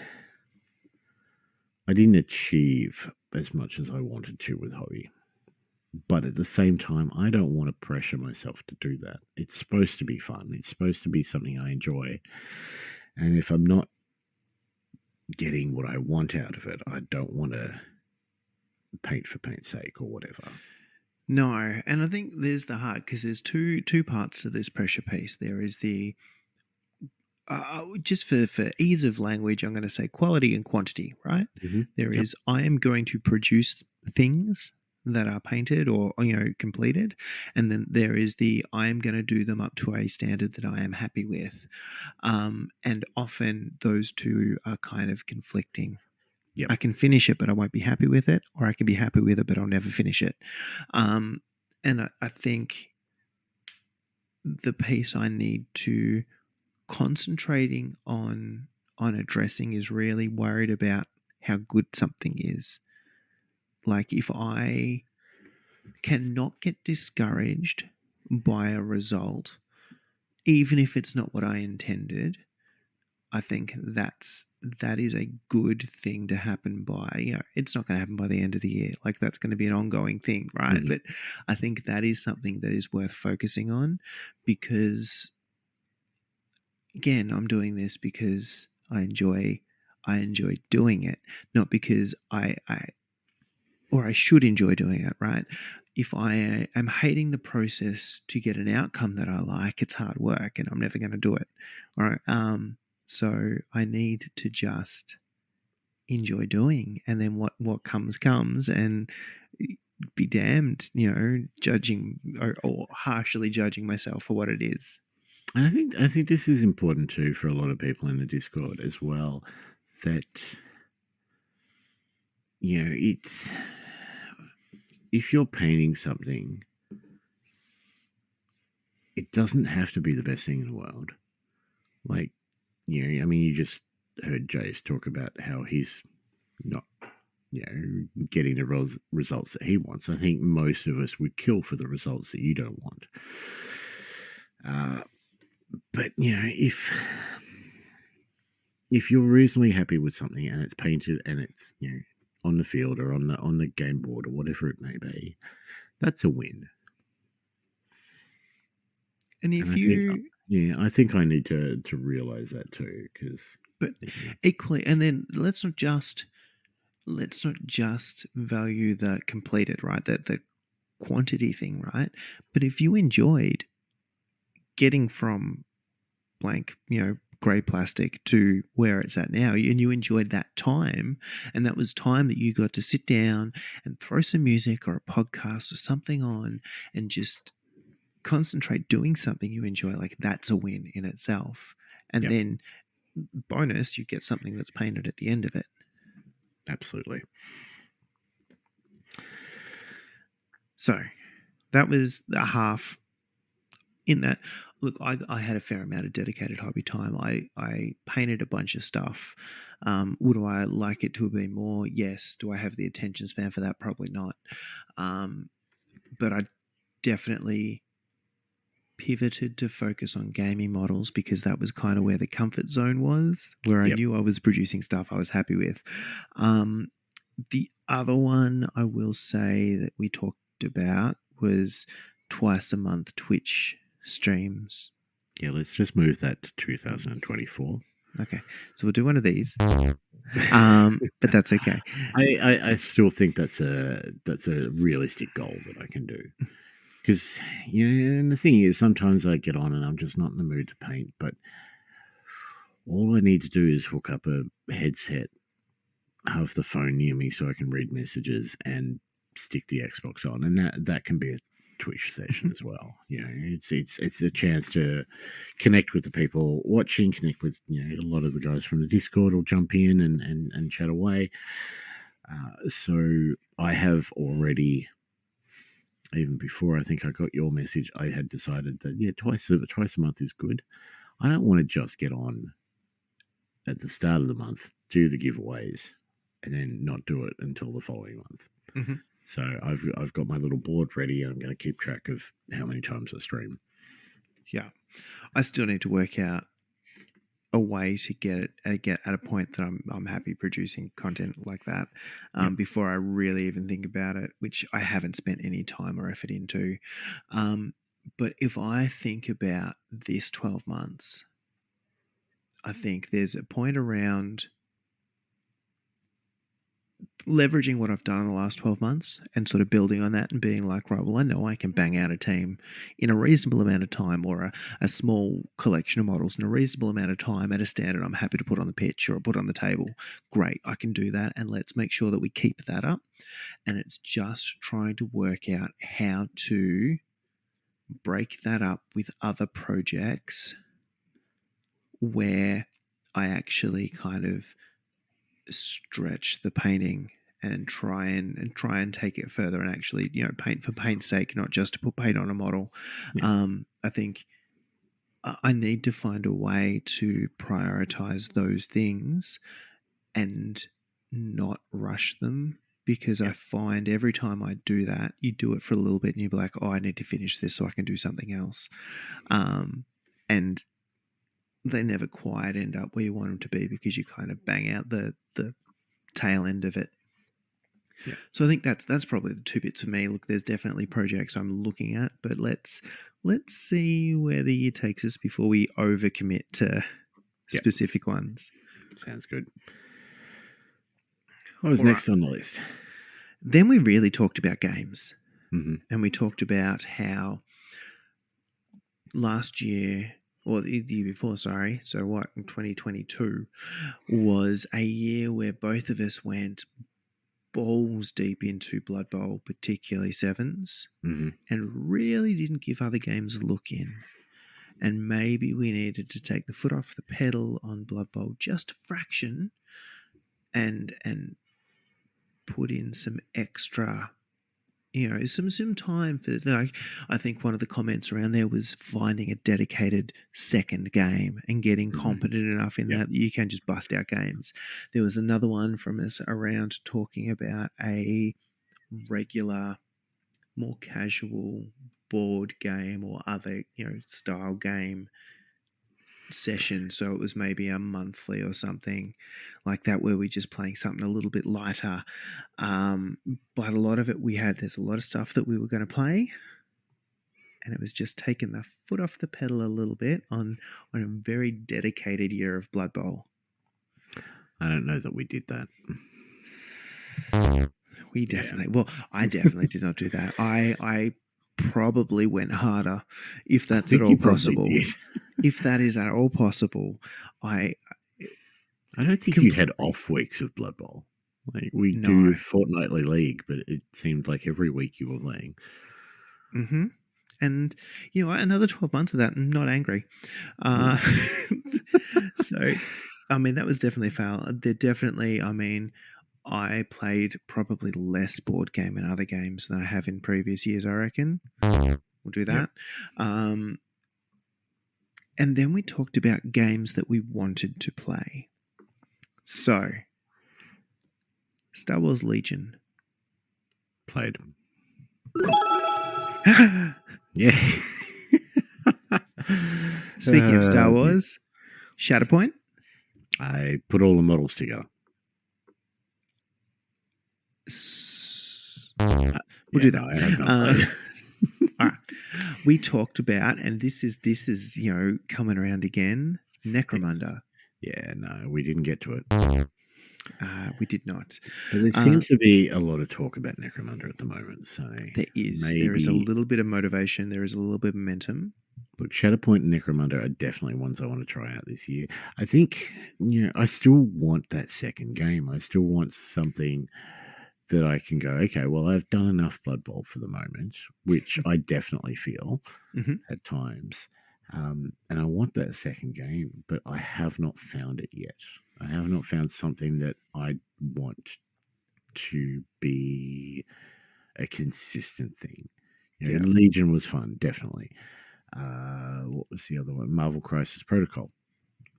didn't achieve as much as I wanted to with hobby. But at the same time, I don't want to pressure myself to do that. It's supposed to be fun. It's supposed to be something I enjoy. And if I'm not getting what I want out of it, I don't want to paint for paint's sake or whatever. No, and I think there's the heart because there's two parts to this pressure piece. There is the just for ease of language, I'm going to say quality and quantity, right? There is I am going to produce things that are painted or completed, and then there is the I am going to do them up to a standard that I am happy with, and often those two are kind of conflicting. Yep. I can finish it, but I won't be happy with it, or I can be happy with it, but I'll never finish it. And I think the piece I need to concentrating on addressing is really worried about how good something is. Like if I cannot get discouraged by a result, even if it's not what I intended, I think that is a good thing to happen by, it's not going to happen by the end of the year. Like that's going to be an ongoing thing, right? But I think that is something that is worth focusing on because again, I'm doing this because I enjoy doing it, not because I should enjoy doing it, right? If I am hating the process to get an outcome that I like, it's hard work and I'm never going to do it. All right. So I need to just enjoy doing, and then what comes, and be damned, judging or harshly judging myself for what it is. And I think this is important too for a lot of people in the Discord as well. That it's if you're painting something, it doesn't have to be the best thing in the world. Like, I mean, you just heard Jace talk about how he's not, getting the results that he wants. I think most of us would kill for the results that you don't want. But if you're reasonably happy with something and it's painted and it's on the field or on the game board or whatever it may be, that's a win. And if I think I need to realize that too, because equally, and then let's not just value the completed, right? That the quantity thing, right? But if you enjoyed getting from blank, grey plastic to where it's at now, and you enjoyed that time, and that was time that you got to sit down and throw some music or a podcast or something on and just concentrate doing something you enjoy, like that's a win in itself. And then bonus, you get something that's painted at the end of it. Absolutely. So that was a half in that. Look, I had a fair amount of dedicated hobby time. I painted a bunch of stuff. Would I like it to have been more? Yes. Do I have the attention span for that? Probably not. But I definitely pivoted to focus on gaming models because that was kind of where the comfort zone was, where I knew I was producing stuff I was happy with. The other one I will say that we talked about was twice a month Twitch streams. Yeah, let's just move that to 2024. Okay, so we'll do one of these, but that's okay. I still think that's a realistic goal that I can do. Because, and the thing is, sometimes I get on and I'm just not in the mood to paint, but all I need to do is hook up a headset, have the phone near me so I can read messages and stick the Xbox on, and that can be a Twitch session as well. It's a chance to connect with the people watching, connect with a lot of the guys from the Discord will jump in and chat away. So I have already, even before I think I got your message, I had decided that twice a month is good. I don't want to just get on at the start of the month, do the giveaways, and then not do it until the following month. Mm-hmm. So I've got my little board ready, and I'm going to keep track of how many times I stream. Yeah, I still need to work out a way to get at a point that I'm happy producing content like that before I really even think about it, which I haven't spent any time or effort into. But if I think about this 12 months, I think there's a point around leveraging what I've done in the last 12 months and sort of building on that and being like, right, well, I know I can bang out a team in a reasonable amount of time, or a small collection of models in a reasonable amount of time at a standard I'm happy to put on the pitch or put on the table. Great, I can do that. And let's make sure that we keep that up. And it's just trying to work out how to break that up with other projects where I actually kind of stretch the painting and try and take it further and actually paint for paint's sake, not just to put paint on a model. I think I need to find a way to prioritize those things and not rush them, because I find every time I do that, you do it for a little bit and you'll be like, oh, I need to finish this so I can do something else, and they never quite end up where you want them to be because you kind of bang out the tail end of it. Yeah. So I think that's probably the two bits for me. Look, there's definitely projects I'm looking at, but let's see where the year takes us before we overcommit to Yep. specific ones. Sounds good. What was All next on the list? Then we really talked about games, Mm-hmm. and we talked about how last year, or the year before, sorry, so what, 2022 was a year where both of us went balls deep into Blood Bowl, particularly sevens, Mm-hmm. and really didn't give other games a look in. And maybe we needed to take the foot off the pedal on Blood Bowl just a fraction and put in some extra, some time for, like, I think one of the comments around there was finding a dedicated second game and getting competent enough in that you can just bust out games. There was another one from us around talking about a regular, more casual board game or other, style game session. So it was maybe a monthly or something like that, where we're just playing something a little bit lighter. But a lot of it there's a lot of stuff that we were going to play, and it was just taking the foot off the pedal a little bit on a very dedicated year of Blood Bowl. I don't know that we did that. We definitely, I definitely did not do that. I probably went harder, if that's at all possible. If that is at all possible, I don't think you had off weeks of Blood Bowl. Like we do fortnightly league, but it seemed like every week you were playing. Mm-hmm. And another 12 months of that, I'm not angry. So, I mean, that was definitely a fail. I played probably less board game and other games than I have in previous years, I reckon. We'll do that. Yep. And then we talked about games that we wanted to play. So, Star Wars Legion. Played. Yeah. Speaking of Star Wars, Shatterpoint. I put all the models together. We'll do that. No, I have not played. All right. We talked about, and this is coming around again, Necromunda. Yeah, no, we didn't get to it. We did not. But there seems to be a lot of talk about Necromunda at the moment. So there is. There is a little bit of motivation. There is a little bit of momentum. Look, Shatterpoint and Necromunda are definitely ones I want to try out this year. I think, I still want that second game. I still want something that I can go, okay, well, I've done enough Blood Bowl for the moment, which I definitely feel at times. And I want that second game, but I have not found it yet. I have not found something that I want to be a consistent thing. Legion was fun, definitely. What was the other one? Marvel Crisis Protocol.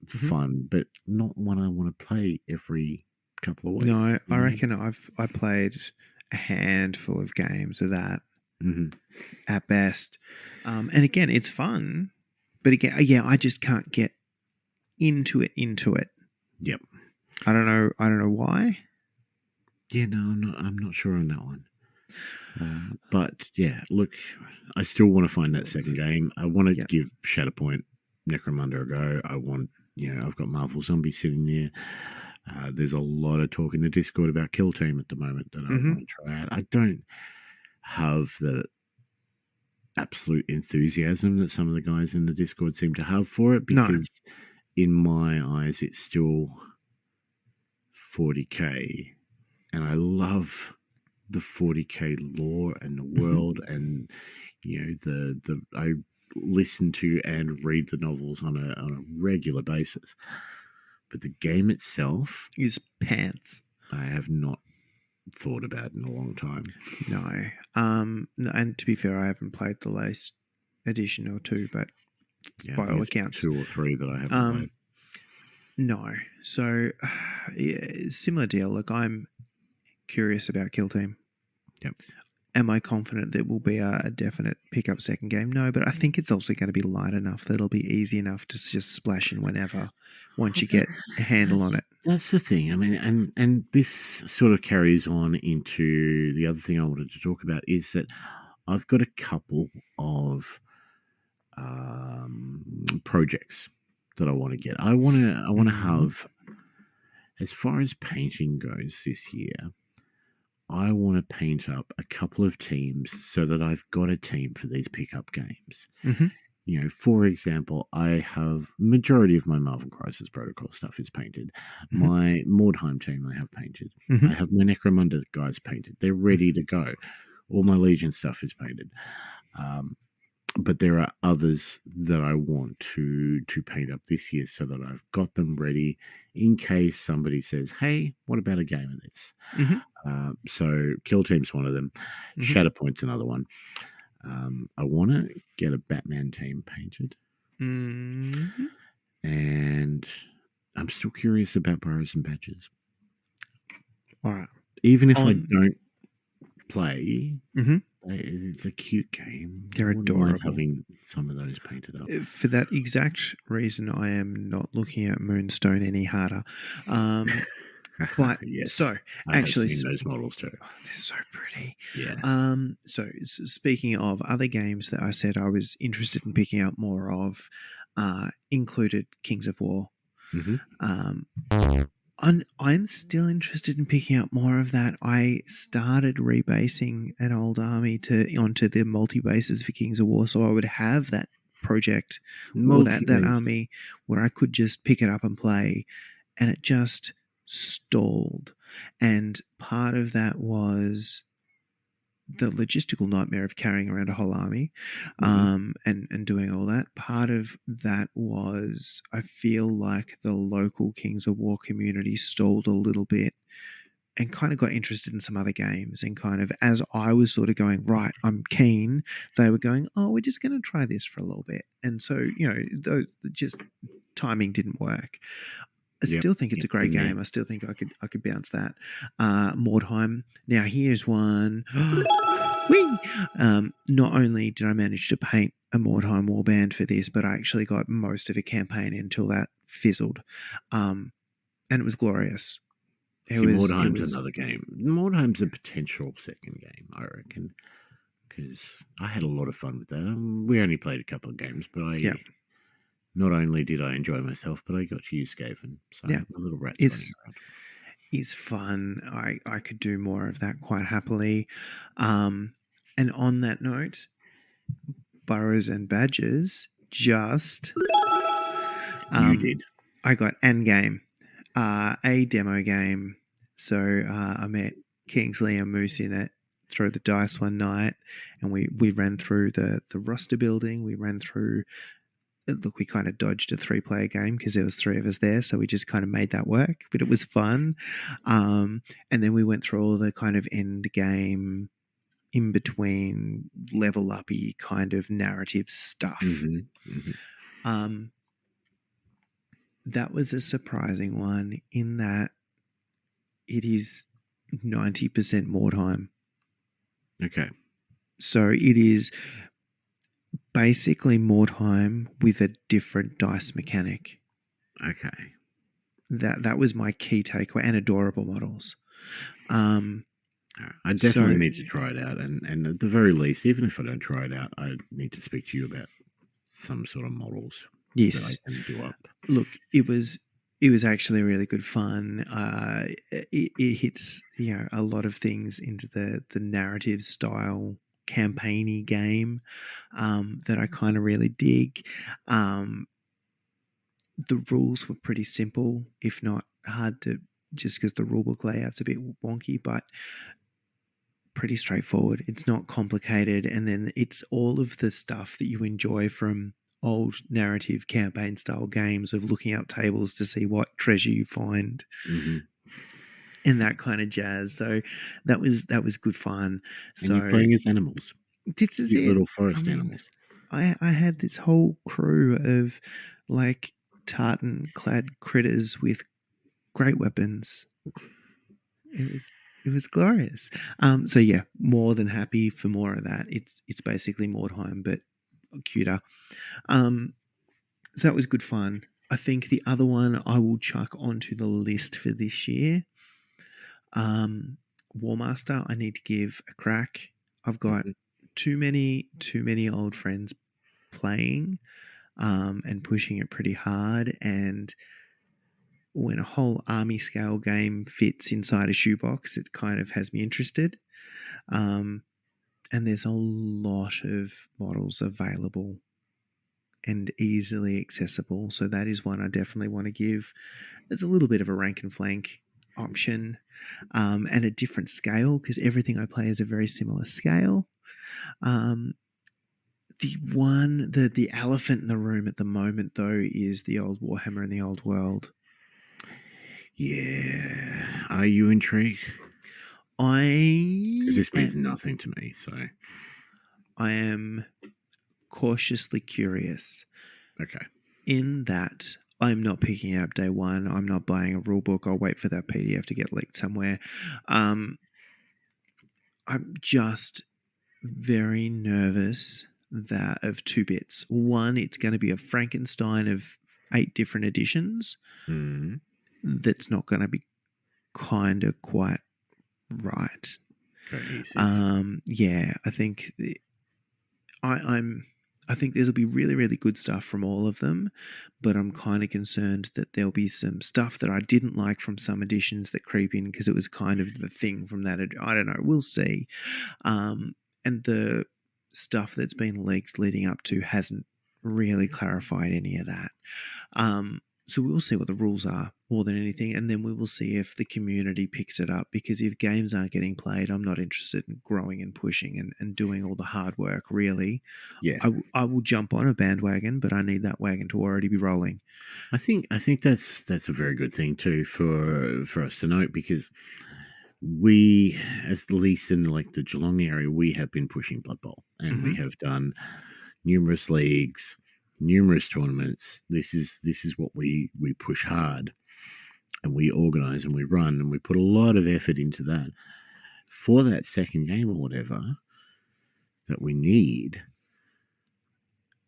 Fun, but not one I want to play every couple of weeks. No, I reckon I played a handful of games of that at best. And again, it's fun, but again, I just can't get into it. Yep. I don't know why. Yeah, no, I'm not sure on that one. But yeah, look, I still want to find that second game. I want to give Shatterpoint Necromunda a go. I want, I've got Marvel Zombies sitting there. There's a lot of talk in the Discord about Kill Team at the moment that I want to try out. I don't have the absolute enthusiasm that some of the guys in the Discord seem to have for it, because in my eyes, it's still 40k, and I love the 40k lore and the world, and I listen to and read the novels on a regular basis. But the game itself is pants. I have not thought about in a long time. No. And to be fair, I haven't played the latest edition or two, but by all accounts, 2 or 3 that I haven't played. No. So, similar deal. Look, I'm curious about Kill Team. Yep. Am I confident that will be a definite pick up second game? No, but I think it's also going to be light enough that it'll be easy enough to just splash in whenever once you get a handle on it. That's the thing. I mean, and this sort of carries on into the other thing I wanted to talk about is that I've got a couple of projects that I want to get. I want to have, as far as painting goes this year, I want to paint up a couple of teams so that I've got a team for these pickup games. Mhm. You know, for example, I have majority of my Marvel Crisis Protocol stuff is painted. Mhm. My Mordheim team I have painted. Mhm. I have my Necromunda guys painted. They're ready to go. All my Legion stuff is painted. But there are others that I want to paint up this year so that I've got them ready in case somebody says, "Hey, what about a game of this?" Mhm. So Kill Team's one of them. Mhm. Shatterpoint's another one. I want to get a Batman team painted, Mhm. and I'm still curious about Burrows and Badges. All right. Even if I On- don't play, Mhm. it's a cute game. They're I wouldn't mind adorable. having some of those painted up. For that exact reason, I am not looking at Moonstone any harder. But yes, so I actually, have seen those models too. oh, they're so pretty. Yeah. So speaking of other games that I said I was interested in picking up more of, included Kings of War. Mhm. I'm still interested in picking up more of that. I started rebasing an old army onto the multi bases for Kings of War, so I would have that project or that Multi-base. army where I could just pick it up and play, and it just stalled. And part of that was the logistical nightmare of carrying around a whole army, and doing all that. Part of that was I feel like the local Kings of War community stalled a little bit and kind of got interested in some other games. And kind of as I was sort of going, right, I'm keen, they were going, oh, we're just going to try this for a little bit. And so, those just timing didn't work. I Yep, still think it's a great yeah. game. I still think I could bounce that. Mordheim. Now here's one. Whee! Not only did I manage to paint a Mordheim warband for this, but I actually got most of a campaign until that fizzled, and it was glorious. Mordheim's another game. Mordheim's a potential second game, I reckon, because I had a lot of fun with that. We only played a couple of games, but not only did I enjoy myself, but I got to use Skaven. So Yeah. the little rats It's- running around. It's fun. I could do more of that quite happily. And on that note, Burrows and Badgers just You did. I got Endgame, a demo game. So I met Kingsley and Moose in it, throw the dice one night, and we ran through the roster building. We ran through. Look, we kind of dodged a 3-player game because there was 3 of us there, so we just kind of made that work. But it was fun, and then we went through all the kind of end game, in between level uppy kind of narrative stuff. That was a surprising one in that it is 90% Mordheim. Okay. So it is basically Mordheim with a different dice mechanic. Okay. That was my key takeaway, and adorable models. I definitely need to try it out, and at the very least, even if I don't try it out, I need to speak to you about some sort of models that I can do up. Look, it was actually really good fun. It hits a lot of things into the narrative style campaigny game that I kind of really dig. The rules were pretty simple, if not hard to, just because the rulebook layout's a bit wonky, but pretty straightforward. It's not complicated, and then it's all of the stuff that you enjoy from old narrative campaign style games of looking up tables to see what treasure you find, and that kind of jazz. So that was good fun. And you're playing as animals. This is Cute it. little forest animals. I had this whole crew of like tartan clad critters with great weapons. It was It was glorious. So yeah, more than happy for more of that. It's basically Mordheim, but cuter. So that was good fun. I think the other one I will chuck onto the list for this year. Warmaster, I need to give a crack. I've got too many old friends playing and pushing it pretty hard. And when a whole army scale game fits inside a shoebox, it kind of has me interested. And there's a lot of models available and easily accessible. So that is one I definitely want to give. There's a little bit of a rank and flank option and a different scale because everything I play is a very similar scale. The elephant in the room at the moment, though, is the old Warhammer in the Old World. Yeah. Are you intrigued? Because this means nothing to me, so. I am cautiously curious. Okay. In that I'm not picking it up day one. I'm not buying a rule book. I'll wait for that PDF to get leaked somewhere. I'm just very nervous that of two bits. One, it's going to be a Frankenstein of 8 different editions. Mm. That's not going to be kind of quite right. Cohesive. Yeah, I think I think there'll be really, really good stuff from all of them, but I'm kind of concerned that there'll be some stuff that I didn't like from some editions that creep in because it was kind of the thing from that. I don't know. We'll see. And the stuff that's been leaked leading up to hasn't really clarified any of that. So we'll see what the rules are more than anything, and then we will see if the community picks it up, because if games aren't getting played, I'm not interested in growing and pushing and doing all the hard work, really. Yeah. I will jump on a bandwagon, but I need that wagon to already be rolling. I think that's a very good thing too for us to note, because we, at least in like the Geelong area, we have been pushing Blood Bowl, and we have done numerous leagues, numerous tournaments. This is what we push hard, and we organize and we run and we put a lot of effort into that. For that second game or whatever that we need,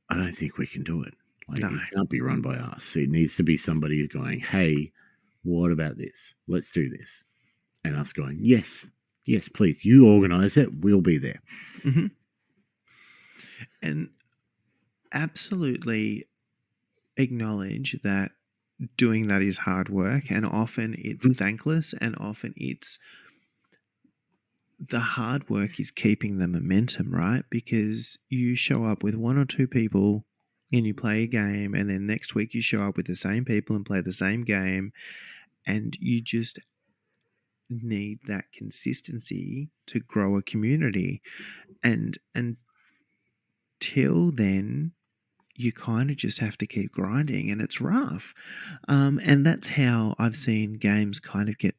I don't think we can do it. Like, No. it can't be run by us. It needs to be somebody who's going, hey, what about this? Let's do this. And us going, yes, please, you organize it. We'll be there. Mm-hmm. And absolutely acknowledge that doing that is hard work, and often it's thankless, and often it's the hard work is keeping the momentum, right? Because you show up with one or two people and you play a game, and then next week you show up with the same people and play the same game, and you just need that consistency to grow a community. And until then, you kind of just have to keep grinding, and it's rough. And that's how I've seen games kind of get,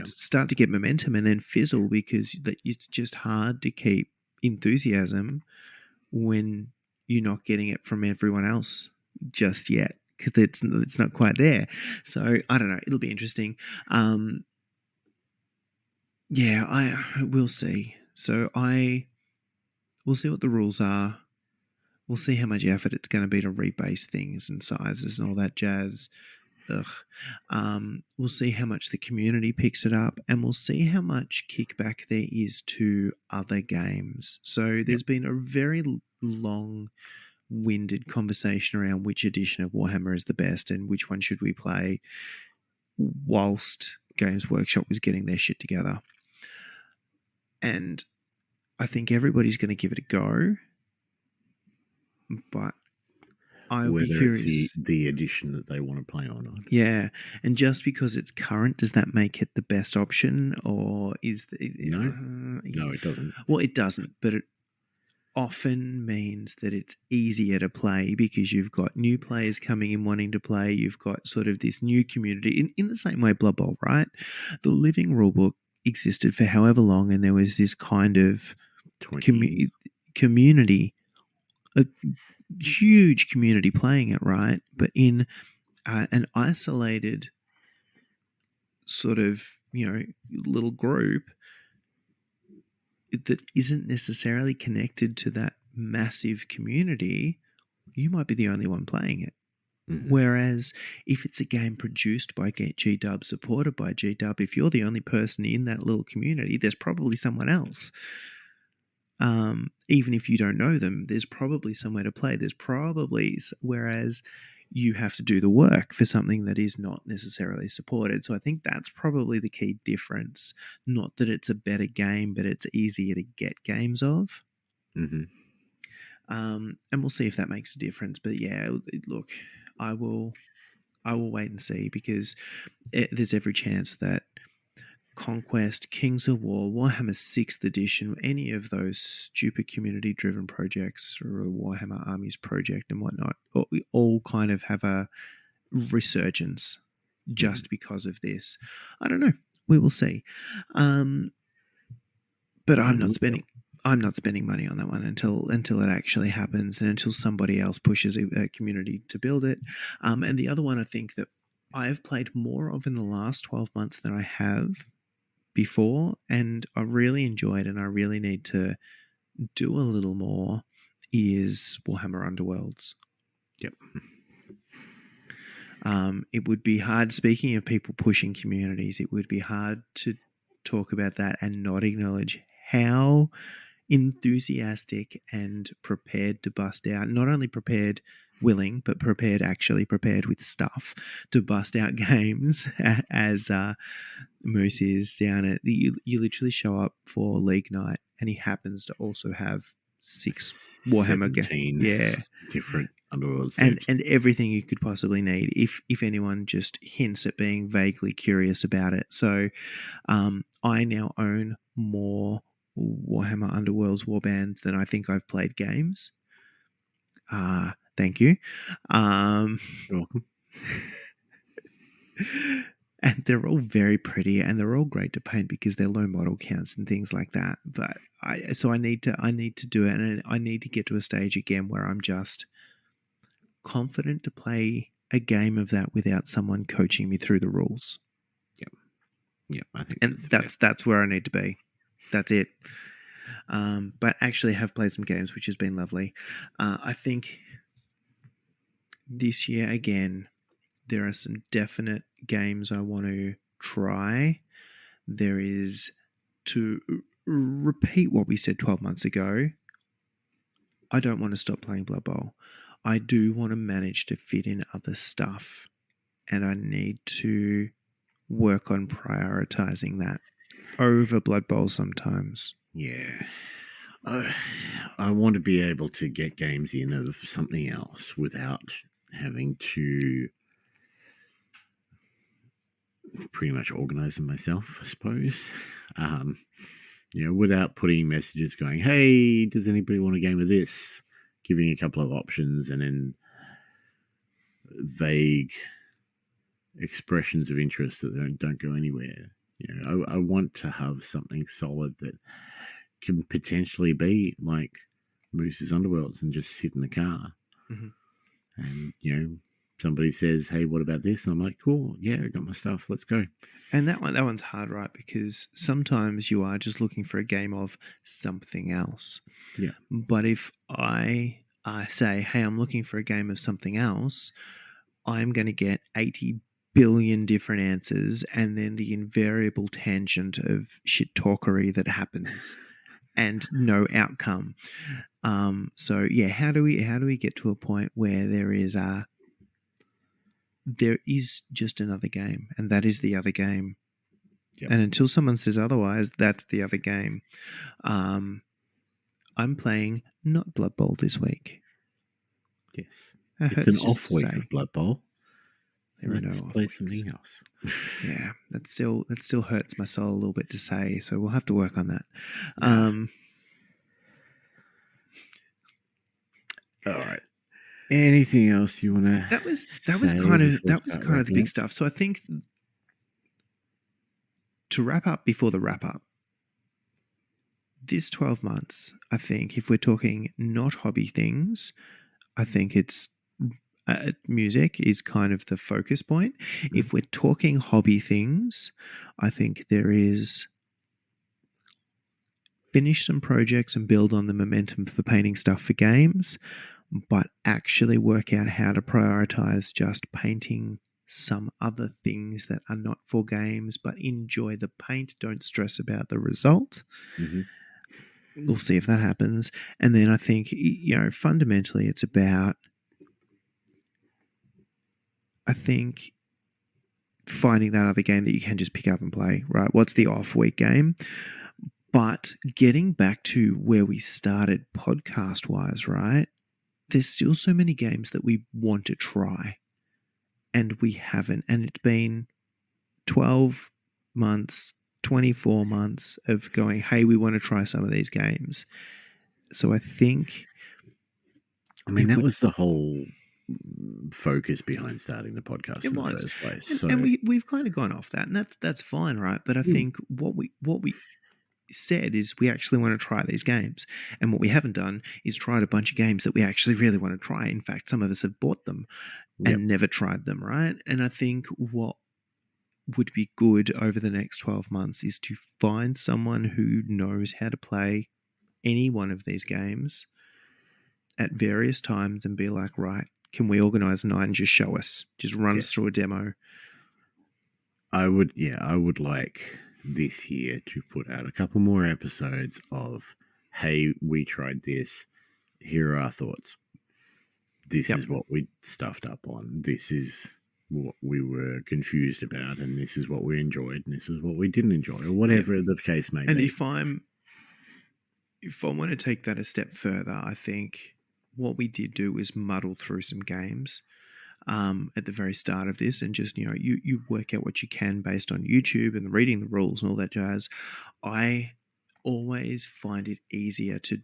start to get momentum and then fizzle, because it's just hard to keep enthusiasm when you're not getting it from everyone else just yet, because it's not quite there. So I don't know. It'll be interesting. Yeah, I will see. So we'll see what the rules are. We'll see how much effort it's going to be to rebase things and sizes and all that jazz. We'll see how much the community picks it up, and we'll see how much kickback there is to other games. So there's been a very long-winded conversation around which edition of Warhammer is the best and which one should we play, whilst Games Workshop was getting their shit together. And I think everybody's going to give it a go, but I'll be curious. It's the edition that they want to play on. Yeah, and just because it's current, does that make it the best option, or is no, it doesn't. Well, it doesn't, but it often means that it's easier to play because you've got new players coming in wanting to play. You've got sort of this new community in the same way Blood Bowl, right? The living rulebook existed for however long, and there was this kind of community, a huge community playing it, right? But in an isolated sort of little group that isn't necessarily connected to that massive community, you might be the only one playing it. Mhm. Whereas if it's a game produced by GW, supported by GW, if you're the only person in that little community, there's probably someone else. Even if you don't know them, there's probably somewhere to play. Whereas you have to do the work for something that is not necessarily supported. So I think that's probably the key difference. Not that it's a better game, but it's easier to get games of. Mhm. And we'll see if that makes a difference. But yeah, look, I will wait and see, because there's every chance that Conquest, Kings of War, Warhammer 6th edition, any of those stupid community-driven projects, or the Warhammer Armies project and whatnot, all kind of have a resurgence just because of this. I don't know. We will see. But I'm not spending money on that one until it actually happens, and until somebody else pushes a community to build it. And the other one I think that I've played more of in the last 12 months than I have before, and I really enjoyed, and I really need to do a little more, is Warhammer Underworlds. Yep. It would be hard, speaking of people pushing communities, it would be hard to talk about that and not acknowledge how enthusiastic and prepared to bust out, not only prepared willing, but prepared with stuff to bust out games as Moose is down at you literally show up for League Night and he happens to also have 6 Warhammer 17 different Underworlds and everything you could possibly need if anyone just hints at being vaguely curious about it. So I now own more Warhammer Underworlds warbands than I think I've played games. Thank you. You're welcome. And they're all very pretty, and they're all great to paint because they're low model counts and things like that. But I need to do it, and I need to get to a stage again where I'm just confident to play a game of that without someone coaching me through the rules. Yep, I think And that's where I need to be. That's it. But actually have played some games, which has been lovely. I think this year, again, there are some definite games I want to try. There is, to repeat what we said 12 months ago, I don't want to stop playing Blood Bowl. I do want to manage to fit in other stuff, and I need to work on prioritizing that over Blood Bowl sometimes. Yeah. I want to be able to get games in of something else without having to pretty much organize them myself, I suppose. Without putting messages going, hey, does anybody want a game of this? Giving a couple of options and then vague expressions of interest that don't go anywhere. I want to have something solid that can potentially be like Moose's Underworlds and just sit in the car. Mm-hmm. And, somebody says, hey, what about this? And I'm like, cool. Yeah, I got my stuff. Let's go. And that one's hard, right? Because sometimes you are just looking for a game of something else. Yeah. But if I say, hey, I'm looking for a game of something else, I'm going to get 80 billion different answers and then the invariable tangent of shit talkery that happens and no outcome. So yeah, how do we get to a point where there is just another game, and that is the other game. Yep. And until someone says otherwise, that's the other game. I'm playing not Blood Bowl this week. Yes. It's an off week of Blood Bowl. Let's play something else. Yeah, that still hurts my soul a little bit to say, so we'll have to work on that. All right. Anything else you want to? That was kind of the big stuff. So I think to wrap up before the wrap up, this 12 months, I think if we're talking not hobby things, I think it's music is kind of the focus point. If we're talking hobby things, I think there is finish some projects and build on the momentum for painting stuff for games, but actually work out how to prioritize just painting some other things that are not for games, but enjoy the paint. Don't stress about the result. Mm-hmm. We'll see if that happens. And then I think, fundamentally it's about, I think, finding that other game that you can just pick up and play, right? What's the off-week game? But getting back to where we started podcast-wise, right? There's still so many games that we want to try and we haven't. And it's been 12 months, 24 months of going, hey, we want to try some of these games. So I think... I mean, that was the whole focus behind starting the podcast in the first place. And we've kind of gone off that, and that's fine, right? But I think what we said is we actually want to try these games, and what we haven't done is tried a bunch of games that we actually really want to try. In fact, some of us have bought them and never tried them, right? And I think what would be good over the next 12 months is to find someone who knows how to play any one of these games at various times and be like, right, can we organize a night and just show us, just run us through a demo? I would like this year to put out a couple more episodes of, hey, we tried this, here are our thoughts. This is what we stuffed up on. This is what we were confused about, and this is what we enjoyed, and this is what we didn't enjoy, or whatever the case may be. And if I want to take that a step further, I think what we did do is muddle through some games at the very start of this, and just, you work out what you can based on YouTube and reading the rules and all that jazz. I always find it easier to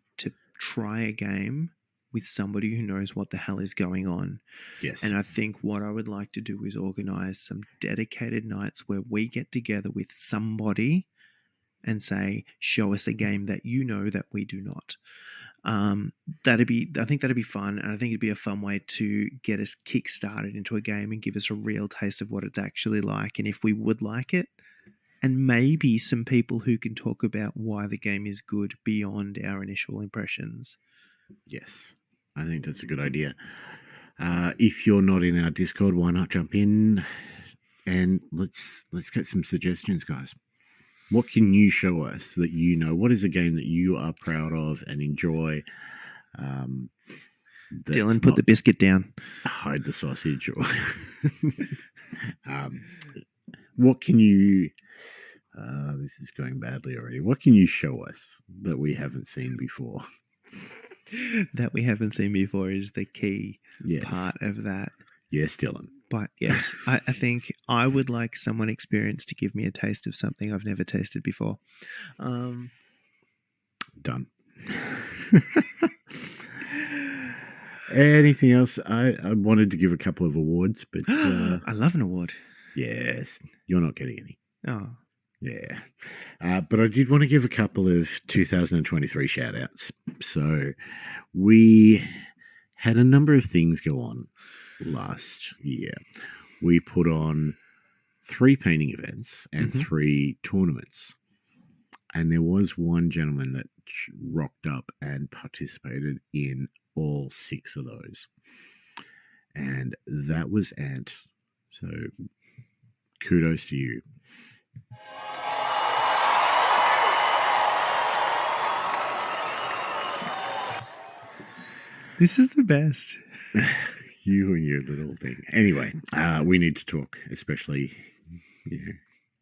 try a game with somebody who knows what the hell is going on. Yes. And I think what I would like to do is organize some dedicated nights where we get together with somebody and say, show us a game that you know that we do not. I think that'd be fun, and I think it'd be a fun way to get us kick-started into a game and give us a real taste of what it's actually like and if we would like it, and maybe some people who can talk about why the game is good beyond our initial impressions. Yes, I think that's a good idea. If you're not in our Discord, why not jump in and let's get some suggestions, guys. What can you show us that you know? What is a game that you are proud of and enjoy? Dylan, put the biscuit down. Hide the sausage. Or what can you... this is going badly already. What can you show us that we haven't seen before? That we haven't seen before is the key part of that. Yes, Dylan. But yes, I think I would like someone experienced to give me a taste of something I've never tasted before. Done. Anything else? I wanted to give a couple of awards, but... I love an award. Yes, you're not getting any. Oh. Yeah. But I did want to give a couple of 2023 shout-outs. So we had a number of things go on last year. We put on 3 painting events and 3 tournaments. And there was one gentleman that rocked up and participated in all 6 of those. And that was Ant. So kudos to you. This is the best. You and your little thing. Anyway, we need to talk, especially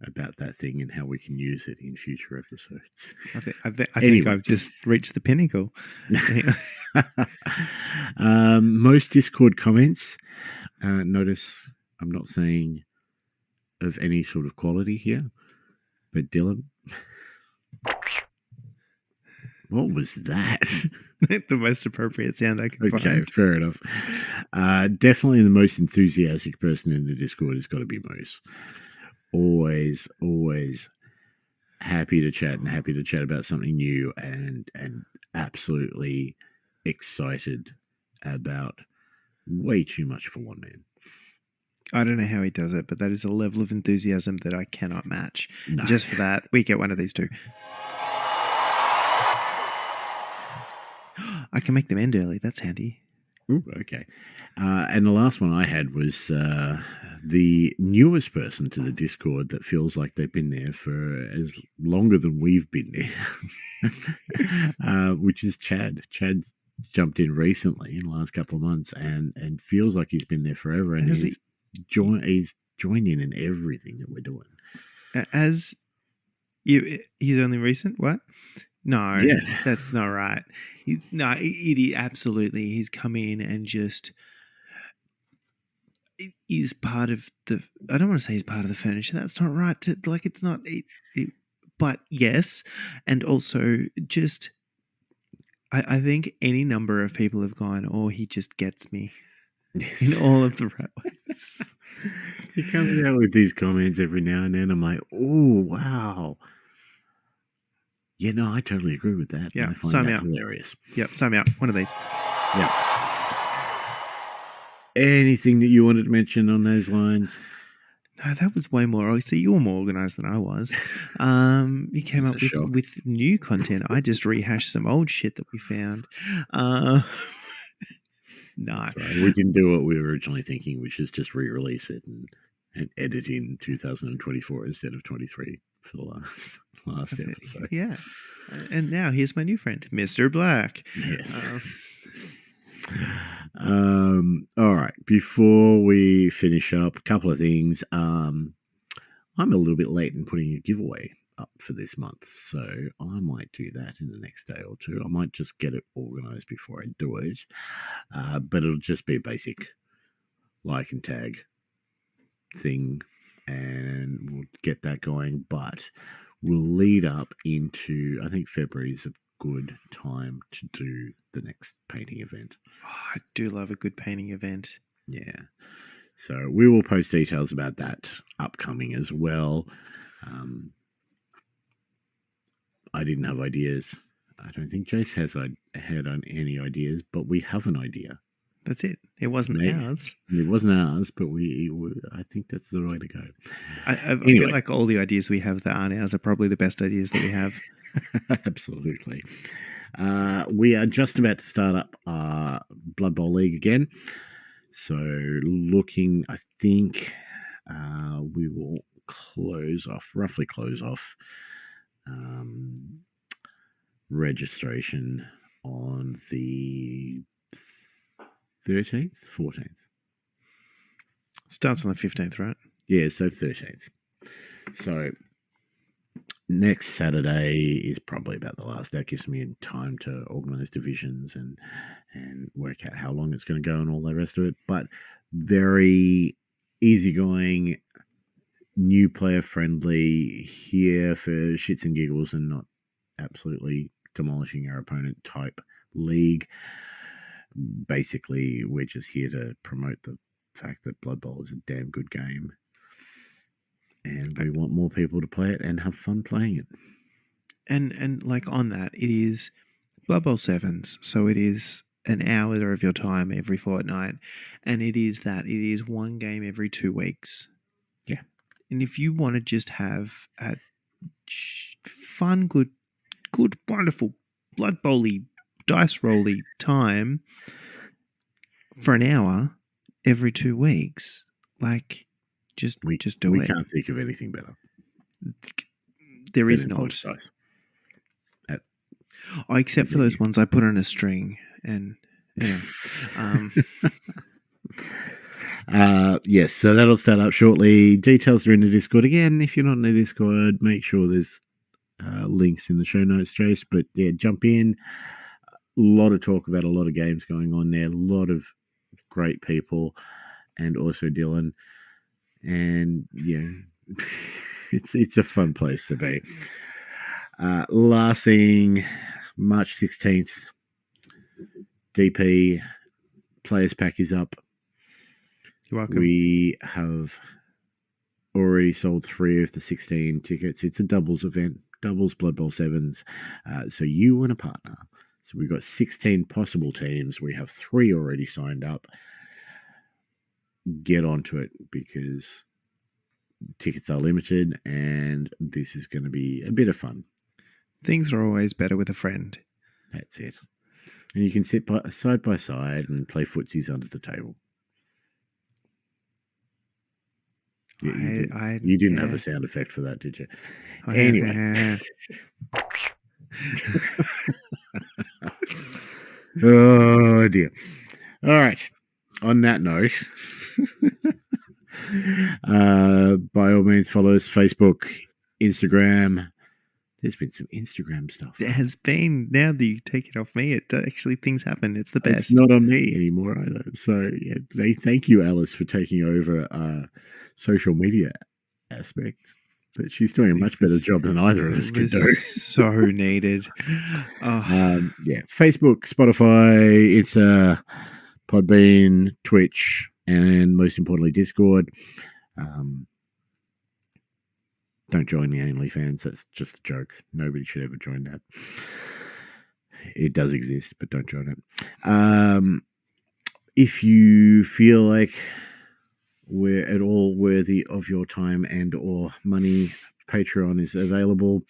about that thing and how we can use it in future episodes. I think I've just reached the pinnacle. Most Discord comments. Notice I'm not saying of any sort of quality here, but Dylan, what was that? The most appropriate sound I can find. Okay, fair enough. Definitely the most enthusiastic person in the Discord has got to be Moose. Always happy to chat and happy to chat about something new and absolutely excited about way too much for one man. I don't know how he does it, but that is a level of enthusiasm that I cannot match. No. Just for that, we get one of these two. I can make them end early. That's handy. Ooh, okay. And the last one I had was the newest person to the Discord that feels like they've been there for as longer than we've been there, which is Chad. Chad's jumped in recently in the last couple of months and feels like he's been there forever, and he's joined in everything that we're doing. As he's only recent. What? No, Yeah. that's not right. Absolutely. He's come in and just is part of the. I don't want to say he's part of the furniture. That's not right. It's not. But yes, and also just. I think any number of people have gone, oh, he just gets me in all of the right ways. He comes out with these comments every now and then. I'm like, oh, wow. Yeah, no, I totally agree with that. Yeah, I find that hilarious. Yep, sign me out. One of these. Yeah. Anything that you wanted to mention on those lines? No, that was way more. See, you were more organised than I was. You came up with new content. I just rehashed some old shit that we found. No. Right. We can do what we were originally thinking, which is just re-release it and edit in 2024 instead of 23 for the last episode. Yeah. And now here's my new friend, Mr. Black. Yes. All right. Before we finish up, a couple of things. I'm a little bit late in putting a giveaway up for this month, so I might do that in the next day or two. I might just get it organized before I do it, but it'll just be a basic like and tag thing, and we'll get that going. But we'll lead up into, I think February is a good time to do the next painting event. Oh, I do love a good painting event. Yeah. So we will post details about that upcoming as well. I didn't have ideas. I don't think Jace has had any ideas, but we have an idea. That's it. It wasn't ours. It wasn't ours, but I think that's the way to go. I feel like all the ideas we have that aren't ours are probably the best ideas that we have. Absolutely. We are just about to start up our Blood Bowl League again. So looking, I think we will roughly close off registration on the 13th, 14th. Starts on the 15th, right? Yeah, so 13th. So next Saturday is probably about the last. That gives me time to organise divisions and work out how long it's going to go and all the rest of it. But very easygoing, new player friendly, here for shits and giggles and not absolutely demolishing our opponent type league. Basically, we're just here to promote the fact that Blood Bowl is a damn good game, and we want more people to play it and have fun playing it. And like on that, it is Blood Bowl Sevens, so it is an hour of your time every fortnight, and it is one game every 2 weeks. Yeah. And if you want to just have a fun, good, wonderful Blood Bowl-y, dice roll-y time for an hour every 2 weeks, like just do it. We can't think of anything better. There is not. Except for those ones I put on a string and yeah. Yes, so that'll start up shortly. Details are in the Discord. Again, if you're not in the Discord, make sure there's links in the show notes, Jace. But yeah, jump in. A lot of talk about a lot of games going on there. A lot of great people, and also Dylan. And yeah, it's a fun place to be. Last thing, March 16th, DP Players Pack is up. You're welcome. We have already sold 3 of the 16 tickets. It's a doubles event, doubles Blood Bowl Sevens. So you and a partner. So we've got 16 possible teams. We have 3 already signed up. get onto it because tickets are limited and this is going to be a bit of fun. Things are always better with a friend. That's it. And you can sit side by side and play footsies under the table. Yeah, you didn't have a sound effect for that, did you? Anyway. Oh, dear. All right. On that note, by all means, follow us Facebook, Instagram. There's been some Instagram stuff. There has been. Now that you take it off me, it actually things happen. It's the best. It's not on me anymore either. So yeah, thank you, Alice, for taking over social media aspect. But she's doing a much better job than either of us could do. So needed. Oh. Yeah, Facebook, Spotify, Insta, Podbean, Twitch, and most importantly, Discord. Don't join the OnlyFans. That's just a joke. Nobody should ever join that. It does exist, but don't join it. If you feel like we're at all worthy of your time and or money, Patreon is available.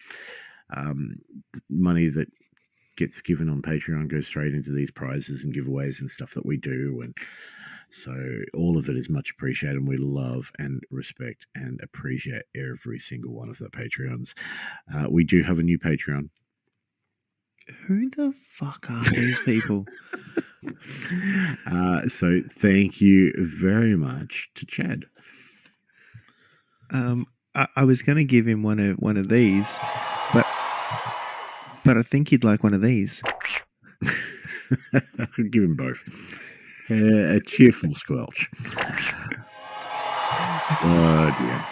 Money that gets given on Patreon goes straight into these prizes and giveaways and stuff that we do, and so all of it is much appreciated, and we love and respect and appreciate every single one of the Patreons. We do have a new Patreon. Who the fuck are these people? So thank you very much to Chad. I was going to give him one of these, but I think he'd like one of these. I'll give him both. A cheerful squelch. Oh dear.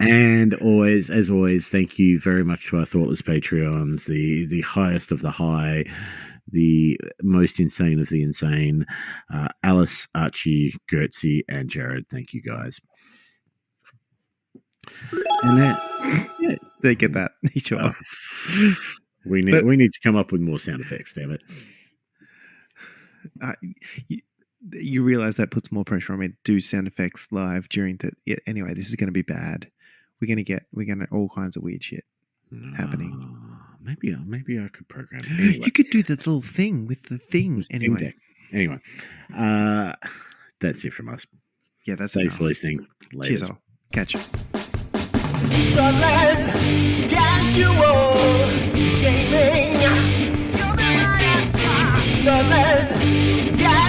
And always, as always, thank you very much to our thoughtless Patreons, the highest of the high, the most insane of the insane, Alice, Archie, Gertzy, and Jared. Thank you guys. And that, they get that. Sure. We need to come up with more sound effects. Damn it. You realize that puts more pressure on me to do sound effects live during the. Yeah, anyway, this is going to be bad. We're going to all kinds of weird shit happening. Maybe I could program it. Anyway. You could do the little thing with the thing. Anyway, that's it from us. Yeah, that's Thanks enough. for listening. Cheers all. Catch you. The less casual gaming. The less casual